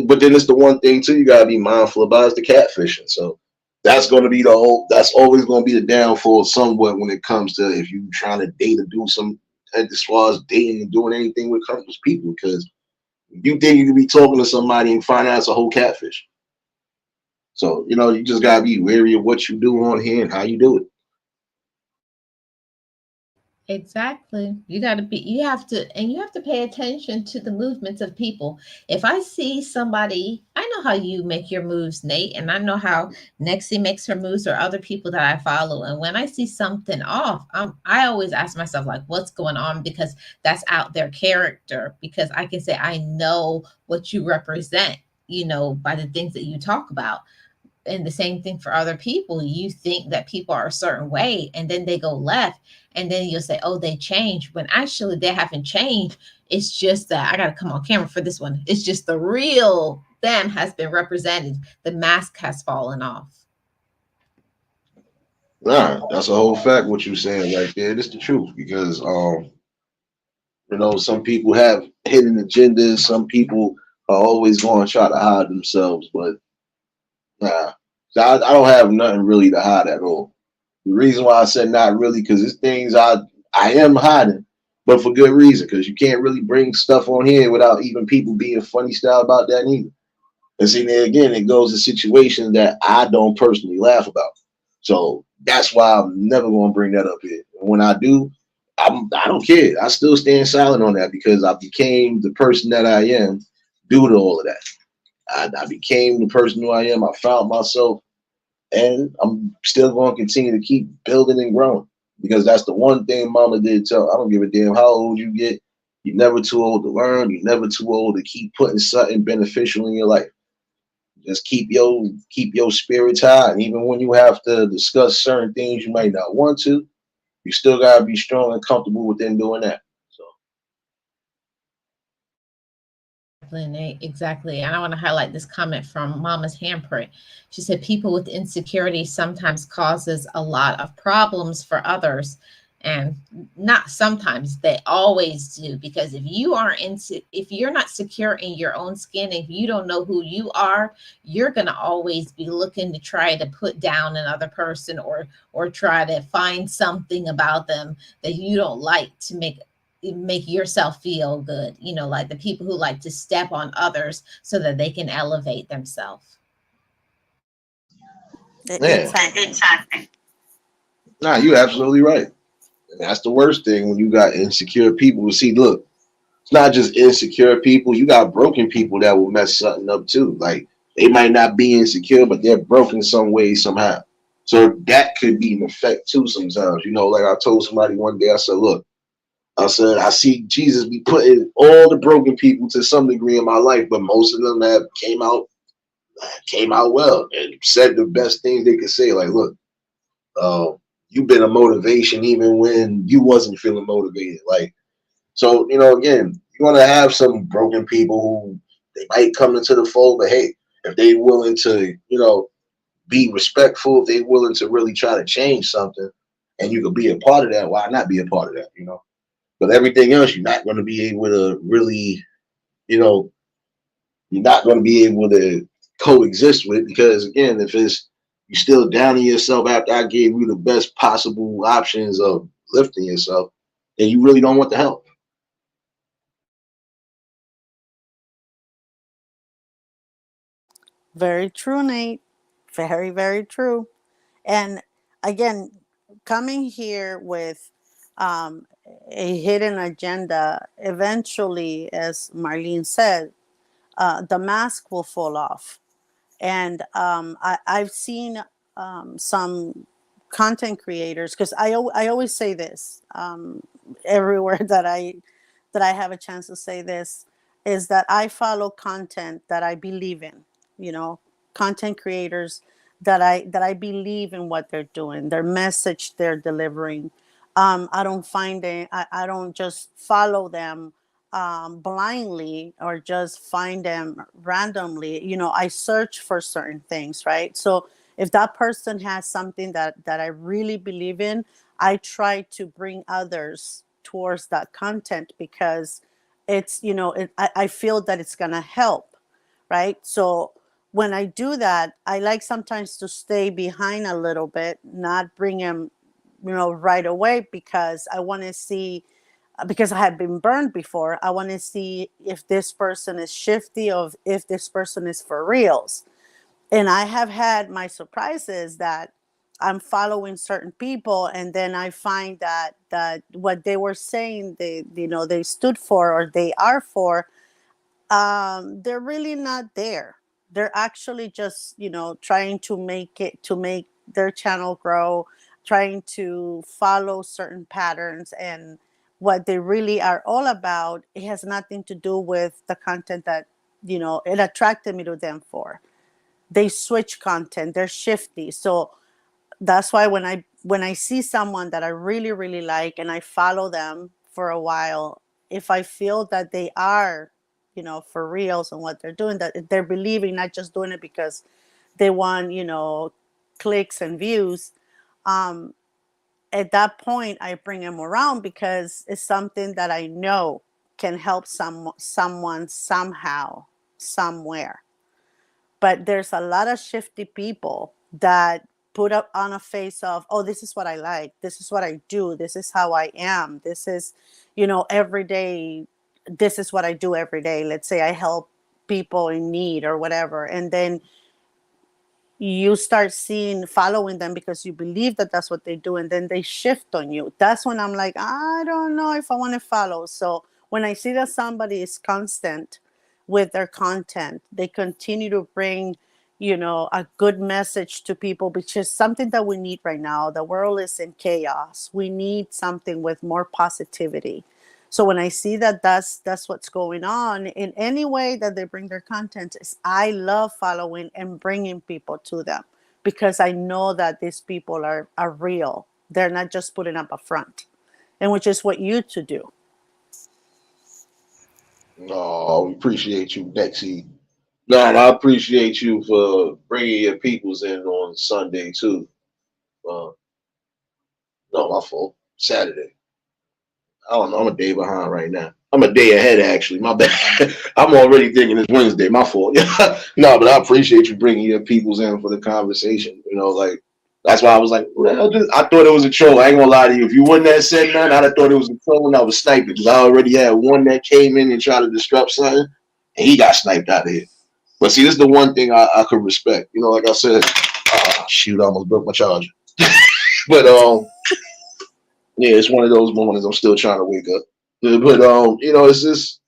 but then it's the one thing too you gotta be mindful about is the catfishing. So that's going to be the whole. That's always going to be the downfall somewhat when it comes to if you trying to date or do some as far as dating and doing anything with comes with people because you think you could be talking to somebody and find out it's a whole catfish. So, you just gotta be wary of what you do on here and how you do it. Exactly. You have to pay attention to the movements of people. If I see somebody, I know how you make your moves, Nate, and I know how Nexie makes her moves or other people that I follow. And when I see something off, I always ask myself, like, what's going on? Because that's out their character. Because I can say, I know what you represent, by the things that you talk about. And the same thing for other people. You think that people are a certain way and then they go left, and then you'll say, oh, they changed, when actually they haven't changed. It's just that I got to come on camera for this one. It's just the real them has been represented. The mask has fallen off. Nah, that's a whole fact what you saying right there. It's the truth because some people have hidden agendas. Some people are always going to try to hide themselves, but nah, I don't have nothing really to hide at all. The reason why I said not really because it's things I am hiding, but for good reason because you can't really bring stuff on here without even people being funny style about that either. And see, there again, it goes to situations that I don't personally laugh about. So that's why I'm never going to bring that up here. And when I do, I don't care. I still stand silent on that because I became the person that I am due to all of that. I became the person who I am. I found myself, and I'm still going to continue to keep building and growing because that's the one thing Mama did tell. I don't give a damn how old you get. You're never too old to learn. You're never too old to keep putting something beneficial in your life. Just keep your spirits high, and even when you have to discuss certain things you might not want to, you still gotta be strong and comfortable within doing that. So Nate, exactly. And I want to highlight this comment from Mama's Handprint. She said, people with insecurity sometimes causes a lot of problems for others. And not sometimes, they always do. Because if you're not secure in your own skin, if you don't know who you are, you're gonna always be looking to try to put down another person, or try to find something about them that you don't like to make yourself feel good, like the people who like to step on others so that they can elevate themselves. Yeah, Exactly. nah, you're absolutely right. And that's the worst thing when you got insecure people. See, look, it's not just insecure people. You got broken people that will mess something up too. Like they might not be insecure, but they're broken some way, somehow. So that could be an effect too sometimes. Like I told somebody one day, I said, look, I said, I see Jesus be putting all the broken people to some degree in my life, but most of them have came out well and said the best things they could say. Like, look, uh, you've been a motivation even when you wasn't feeling motivated. Like, so again, you're gonna have some broken people who they might come into the fold, but hey, if they willing to, be respectful, if they willing to really try to change something, and you could be a part of that, why not be a part of that? But everything else, you're not going to be able to really, you know, you're not going to be able to coexist with, because again, if it's you're still down in yourself after I gave you the best possible options of lifting yourself, then you really don't want the help. Very true, Nate. Very, very true. And again, coming here with um, a hidden agenda, eventually, as Marlene said, the mask will fall off. And I've seen some content creators, because I always say this everywhere that I have a chance to say this, is that I follow content that I believe in, you know, content creators that I believe in what they're doing, their message they're delivering. I don't find it, I don't just follow them blindly or just find them randomly. I search for certain things, right? So if that person has something that I really believe in, I try to bring others towards that content, because it's, I feel that it's gonna help, right? So when I do that, I like sometimes to stay behind a little bit, not bring them, right away, because I want to see, because I have been burned before. I want to see if this person is shifty, or if this person is for reals. And I have had my surprises that I'm following certain people, and then I find that what they were saying they stood for, or they are for, they're really not there. They're actually just, trying to make their channel grow, trying to follow certain patterns. And what they really are all about, it has nothing to do with the content that, it attracted me to them for. They switch content, they're shifty. So that's why when I see someone that I really really like, and I follow them for a while, if I feel that they are, for reals on what they're doing, that they're believing, not just doing it because they want, clicks and views, um at that point I bring them around, because it's something that I know can help someone somehow, somewhere. But there's a lot of shifty people that put up on a face of, oh, this is what I like, this is what I do, this is how I am, this is, every day, this is what I do every day. Let's say I help people in need or whatever, and then you start following them because you believe that that's what they do, and then they shift on you. That's when I'm like, I don't know if I want to follow. So when I see that somebody is constant with their content, they continue to bring, a good message to people, which is something that we need right now. The world is in chaos. We need something with more positivity. So when I see that that's what's going on in any way that they bring their content, is I love following and bringing people to them, because I know that these people are real. They're not just putting up a front, and which is what you to do. Oh, we appreciate you, Bexy. No, I appreciate you for bringing your peoples in on Sunday too. Uh, no, my fault. Saturday. I don't know. I'm a day behind right now. I'm a day ahead, actually. My bad. I'm already thinking it's Wednesday. My fault. No, but I appreciate you bringing your peoples in for the conversation. Like that's why I was like, well, I thought it was a troll. I ain't gonna lie to you. If you wouldn't have said nothing, I'd have thought it was a troll and I was sniping because I already had one that came in and tried to disrupt something, and he got sniped out of here. But see, this is the one thing I could respect. Like I said, shoot, I almost broke my charger. But yeah, it's one of those mornings I'm still trying to wake up. But it's just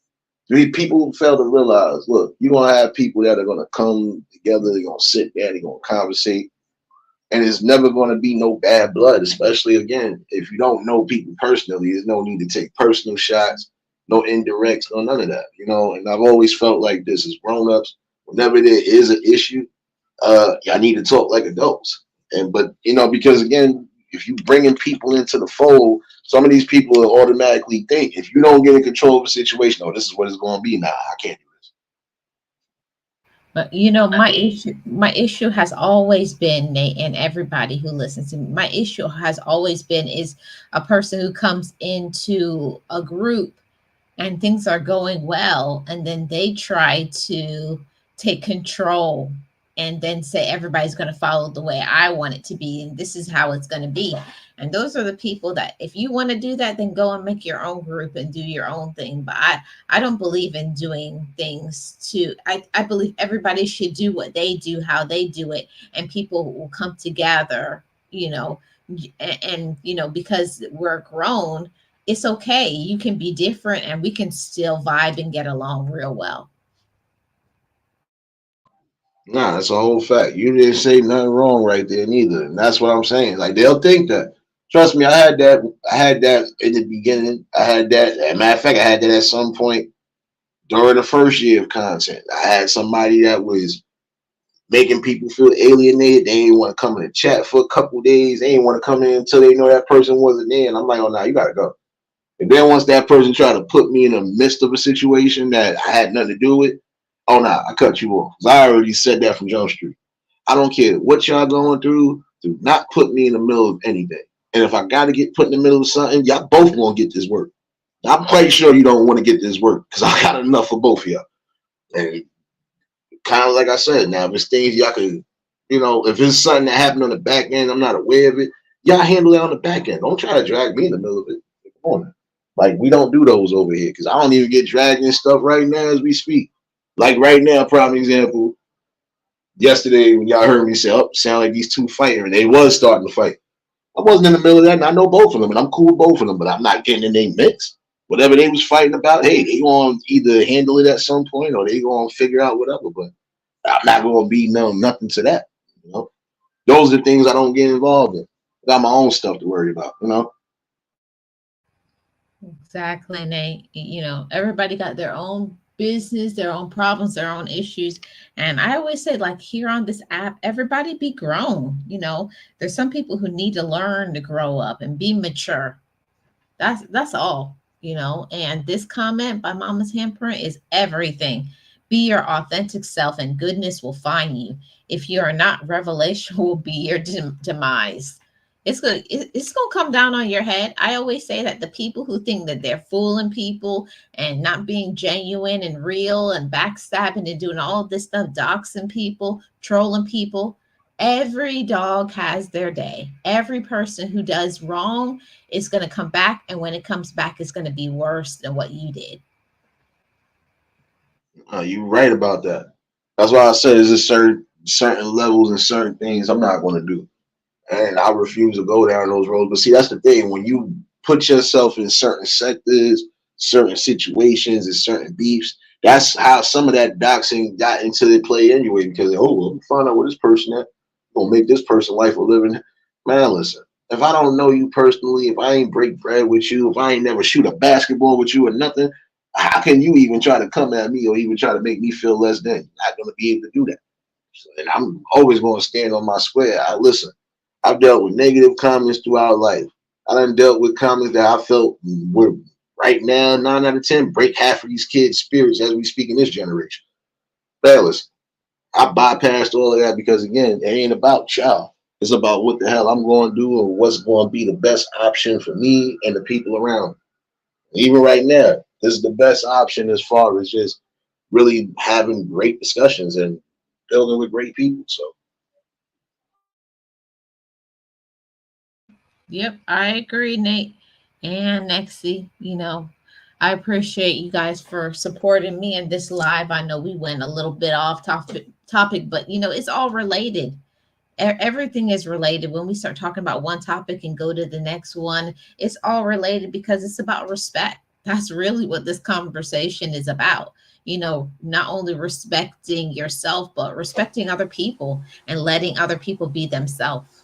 people fail to realize. Look, you're gonna have people that are gonna come together. They're gonna sit there. They're gonna conversate, and it's never gonna be no bad blood. Especially again, if you don't know people personally, there's no need to take personal shots, no indirects, no none of that. And I've always felt like this as grown-ups. Whenever there is an issue, y'all need to talk like adults. But because again, if you bringing people into the fold, some of these people will automatically think if you don't get in control of the situation, oh, this is what it's going to be. Nah, I can't do this. But my issue has always been, Nate, and everybody who listens to me, my issue has always been is a person who comes into a group and things are going well, and then they try to take control and then say everybody's going to follow the way I want it to be, and this is how it's going to be. And those are the people that, if you want to do that, then go and make your own group and do your own thing. But I don't believe in doing things to, I believe everybody should do what they do, how they do it, and people will come together, and because we're grown, it's okay. You can be different and we can still vibe and get along real well. Nah, that's a whole fact. You didn't say nothing wrong right there neither. And that's what I'm saying. Like they'll think that. Trust me, I had that. I had that in the beginning. I had that. As a matter of fact, I had that at some point during the first year of content. I had somebody that was making people feel alienated. They didn't want to come in and chat for a couple days. They didn't want to come in until they know that person wasn't there. And I'm like, oh, no, you got to go. And then once that person tried to put me in the midst of a situation that I had nothing to do with, oh, nah, I cut you off. 'Cause I already said that from Jump Street. I don't care what y'all going through. Do not put me in the middle of anything. And if I got to get put in the middle of something, y'all both going to get this work. I'm quite sure you don't want to get this work because I got enough for both of y'all. And kind of like I said, now if it's things y'all can, if it's something that happened on the back end, I'm not aware of it. Y'all handle it on the back end. Don't try to drag me in the middle of it. Come on, like we don't do those over here because I don't even get dragged in stuff right now as we speak. Like right now, prime example. Yesterday when y'all heard me say, "Oh, sound like these two fighting," and they was starting to fight. I wasn't in the middle of that, and I know both of them, and I'm cool with both of them, but I'm not getting in their mix. Whatever they was fighting about, hey, they gonna either handle it at some point or they gonna figure out whatever. But I'm not gonna be nothing to that. Those are the things I don't get involved in. I got my own stuff to worry about. Exactly, Nate. Everybody got their own business, their own problems, their own issues. And I always say, like here on this app, everybody be grown. There's some people who need to learn to grow up and be mature. That's all. And this comment by Mama's Handprint is everything. Be your authentic self and goodness will find you. If you are not, revelation will be your demise. It's gonna come down on your head. I always say that the people who think that they're fooling people and not being genuine and real and backstabbing and doing all of this stuff, doxing people, trolling people, every dog has their day. Every person who does wrong is going to come back, and when it comes back, it's going to be worse than what you did. You're right about that. That's why I said there's a certain levels and certain things I'm not going to do. And I refuse to go down those roads. But see, that's the thing. When you put yourself in certain sectors, certain situations, and certain beefs, that's how some of that doxing got into the play anyway. Because, well, find out where this person at. Gonna make this person life a living. Man, listen. If I don't know you personally, if I ain't break bread with you, if I ain't never shoot a basketball with you or nothing, how can you even try to come at me or even try to make me feel less than? You're not going to be able to do that. And I'm always going to stand on my square. Listen. I've dealt with negative comments throughout life. I done dealt with comments that I felt were right now, 9 out of 10 break half of these kids' spirits as we speak in this generation. Fellas, I bypassed all of that because again, it ain't about y'all. It's about what the hell I'm going to do and what's going to be the best option for me and the people around me. Even right now, this is the best option as far as just really having great discussions and building with great people. So Yep, I agree, Nate and Nexie. I appreciate you guys for supporting me in this live. I know we went a little bit off topic, but it's all related. Everything is related. When we start talking about one topic and go to the next one, it's all related because it's about respect. That's really what this conversation is about. Not only respecting yourself, but respecting other people and letting other people be themselves.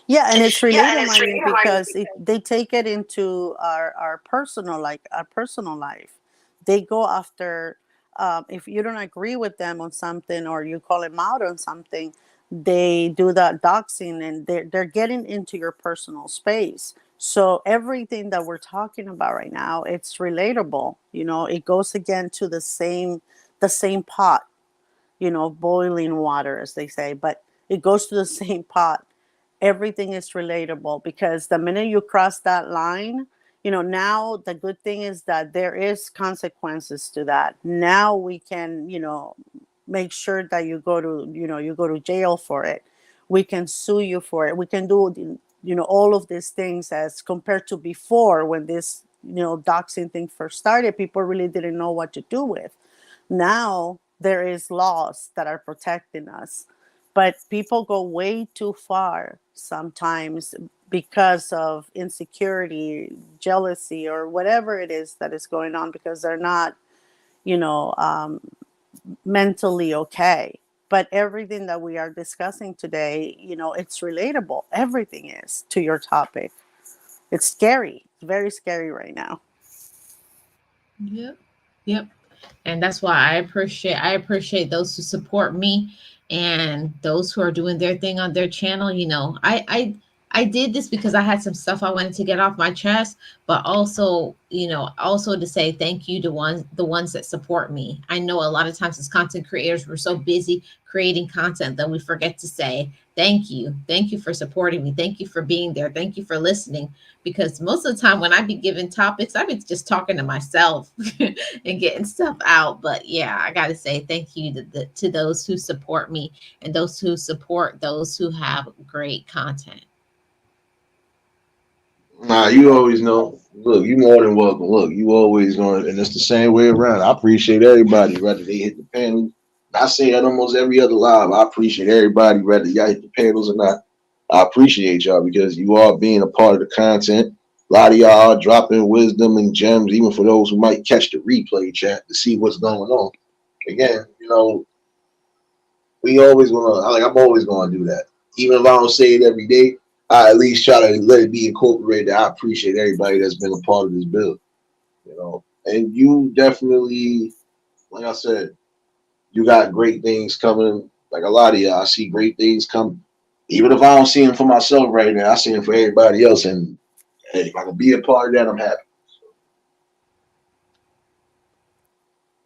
Yeah, and it's related, Marlene, because if they take it into our personal, like our personal life, they go after. If you don't agree with them on something or you call them out on something, they do that doxing, and they're getting into your personal space. So everything that we're talking about right now, it's relatable. It goes again to the same pot. Boiling water, as they say, but it goes to the same pot. Everything is relatable because the minute you cross that line, now the good thing is that there is consequences to that. Now we can, make sure that you go to jail for it. We can sue you for it. We can do, all of these things as compared to before when this, doxing thing first started. People really didn't know what to do with. Now there is laws that are protecting us, but people go way too far sometimes because of insecurity, jealousy, or whatever it is that is going on because they're not, you know, um, mentally okay. But everything that we are discussing today, it's relatable. Everything is to your topic. It's scary. It's very scary right now. Yep. Yep. And that's why I appreciate those who support me and those who are doing their thing on their channel. I did this because I had some stuff I wanted to get off my chest, but also to say thank you to the ones that support me. I know a lot of times as content creators we're so busy creating content that we forget to say thank you. Thank you for supporting me. Thank you for being there. Thank you for listening, because most of the time when I be giving topics, I be just talking to myself and getting stuff out. But yeah, I got to say thank you to those who support me and those who support those who have great content. nah, you always know. Look, you more than welcome. Look, you always going, and it's the same way around. I appreciate everybody, whether they hit the panel. I say that almost every other live. I appreciate everybody, whether y'all hit the panels or not. I appreciate y'all because you are being a part of the content. A lot of y'all are dropping wisdom and gems, even for those who might catch the replay chat to see what's going on. Again, we always gonna like I'm always gonna do that. Even if I don't say it every day, I at least try to let it be incorporated. I appreciate everybody that's been a part of this build, And you definitely, like I said, you got great things coming. Like a lot of y'all, I see great things coming. Even if I don't see them for myself right now, I see them for everybody else. And hey, if I can be a part of that, I'm happy.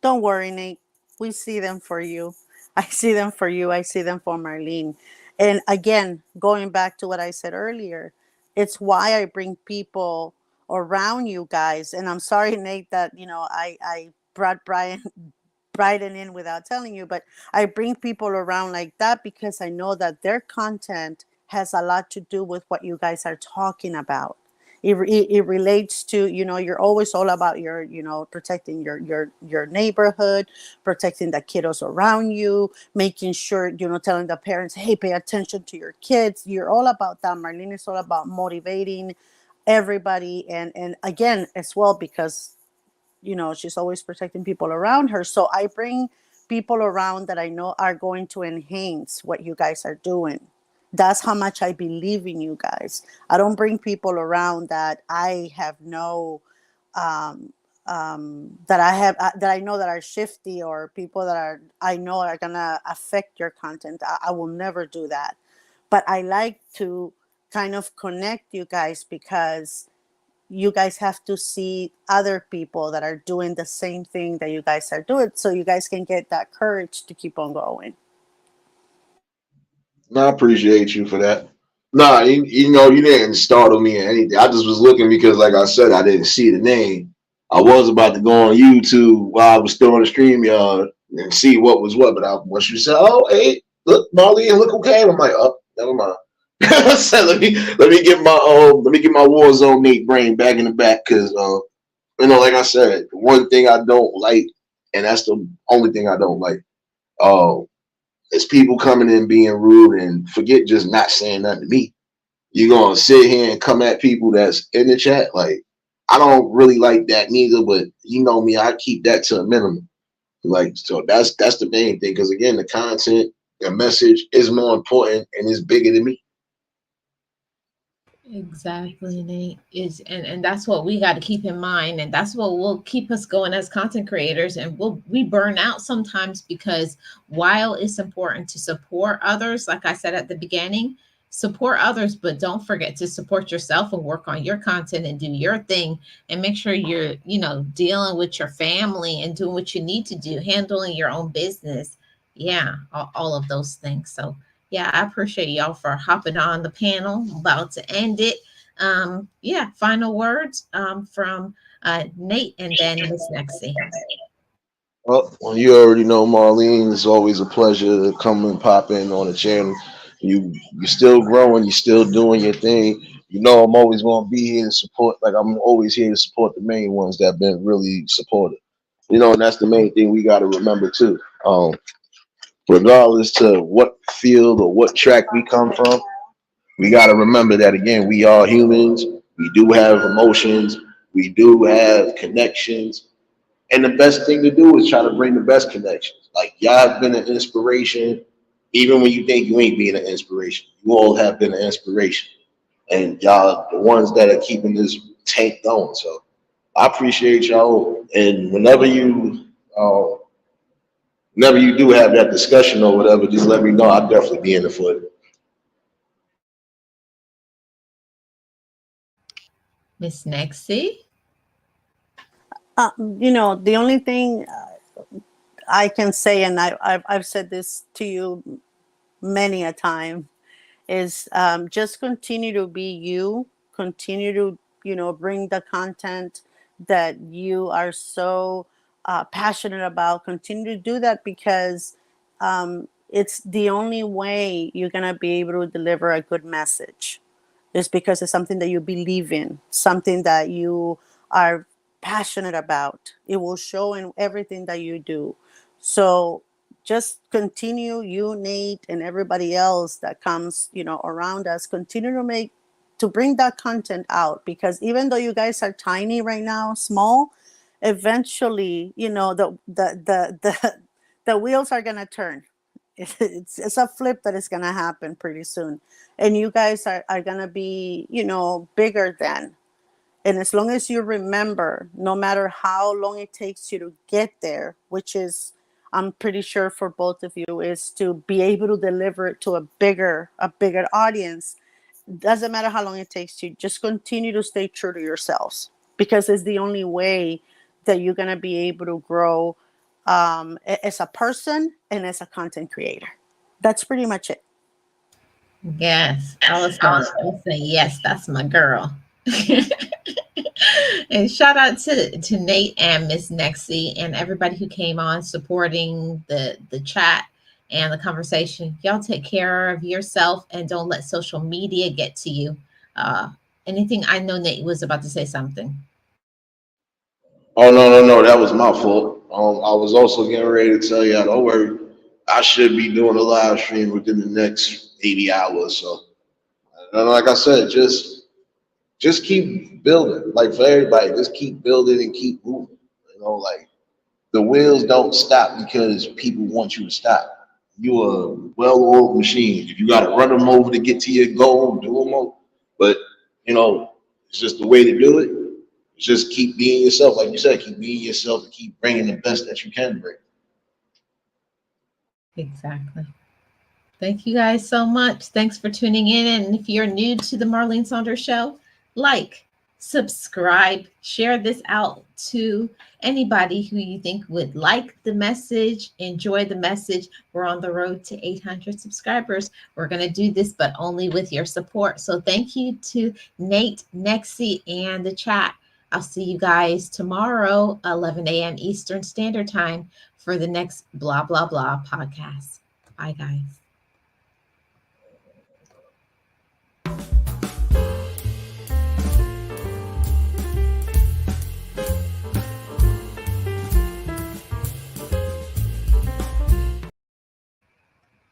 Don't worry, Nate. We see them for you. I see them for you. I see them for Marlene. And again, going back to what I said earlier, it's why I bring people around you guys. And I'm sorry, Nate, that I brought Bryden in without telling you, but I bring people around like that because I know that their content has a lot to do with what you guys are talking about. It relates to, you're always all about your, protecting your neighborhood, protecting the kiddos around you, making sure, telling the parents, hey, pay attention to your kids. You're all about that. Marlene is all about motivating everybody, and again as well, because she's always protecting people around her. So I bring people around that I know are going to enhance what you guys are doing. That's how much I believe in you guys. I don't bring people around that I have no, that I know that are shifty, or people that I know are gonna affect your content. I will never do that. But I like to kind of connect you guys because you guys have to see other people that are doing the same thing that you guys are doing, so you guys can get that courage to keep on going. No, I appreciate you for that. Nah, you know, you didn't startle me or anything. I just was looking because, like I said, I didn't see the name. I was about to go on YouTube while I was still on the stream yard and see what was what, but once you said, "Oh, hey, look, Marley, and look who came," I'm like, "Oh, never mind." I said, let me get my Warzone Nate brain back in the back because you know, like I said, the one thing I don't like, and that's the only thing I don't like. Uh, it's people coming in being rude and forget just not saying nothing to me. You're gonna sit here and come at people that's in the chat. Like, I don't really like that neither, but you know me, I keep that to a minimum. Like, so that's the main thing. Because again, the content, the message is more important and it's bigger than me. Exactly, Nate. Is and that's what we got to keep in mind, and that's what will keep us going as content creators. And we burn out sometimes because while it's important to support others, like I said at the beginning, support others, but don't forget to support yourself and work on your content and do your thing and make sure you're, dealing with your family and doing what you need to do, handling your own business. Yeah, all of those things. So yeah, I appreciate y'all for hopping on the panel. About to end it. Yeah, final words from Nate and then Miss Nexie. Well, you already know, Marlene. It's always a pleasure to come and pop in on the channel. You're still growing. You're still doing your thing. You know, I'm always going to be here to support. Like I'm always here to support the main ones that have been really supportive. You know, and that's the main thing we got to remember too. Regardless to what field or what track we come from, we got to remember that again, we are humans. We do have emotions. We do have connections. And the best thing to do is try to bring the best connections. Like y'all have been an inspiration, even when you think you ain't being an inspiration. You all have been an inspiration, and y'all the ones that are keeping this tank going. So I appreciate y'all. And whenever you do have that discussion or whatever, just let me know. I'll definitely be in the for it. Miss Nexie. The only thing I can say, and I've said this to you many a time, is just continue to be you, continue to, bring the content that you are so passionate about. Continue to do that because it's the only way you're going to be able to deliver a good message. It's because it's something that you believe in, something that you are passionate about. It will show in everything that you do. So just continue, you, Nate, and everybody else that comes, around us, continue to bring that content out, because even though you guys are tiny right now, small, eventually, the wheels are gonna turn. It's a flip that is gonna happen pretty soon, and you guys are gonna be, bigger then. And as long as you remember, no matter how long it takes you to get there, which is, I'm pretty sure for both of you, is to be able to deliver it to a bigger audience. Doesn't matter how long it takes you, just continue to stay true to yourselves, because it's the only way that you're going to be able to grow as a person and as a content creator. That's pretty much it. Yes, I was going to say yes. That's my girl. And shout out to Nate and Miss Nexie and everybody who came on supporting the chat and the conversation. Y'all take care of yourself and don't let social media get to you. Uh, Anything? I know Nate was about to say something. Oh no, that was my fault. I was also getting ready to tell you, don't worry, I should be doing a live stream within the next 80 hours. So, and like I said, just keep building. Like for everybody, just keep building and keep moving. You know, like the wheels don't stop because people want you to stop. You are a well-oiled machine. If you got to run them over to get to your goal, do them over. But you know, it's just the way to do it. Just keep being yourself, like you said. Keep being yourself and keep bringing the best that you can bring. Exactly. Thank you guys so much. Thanks for tuning in. And if you're new to the Marlene Saunders Show, like, subscribe, share this out to anybody who you think would like the message, enjoy the message. We're on the road to 800 subscribers. We're going to do this, but only with your support. So thank you to Nate, Nexi, and the chat. I'll see you guys tomorrow, 11 a.m. Eastern Standard Time, for the next Blah, Blah, Blah podcast. Bye, guys.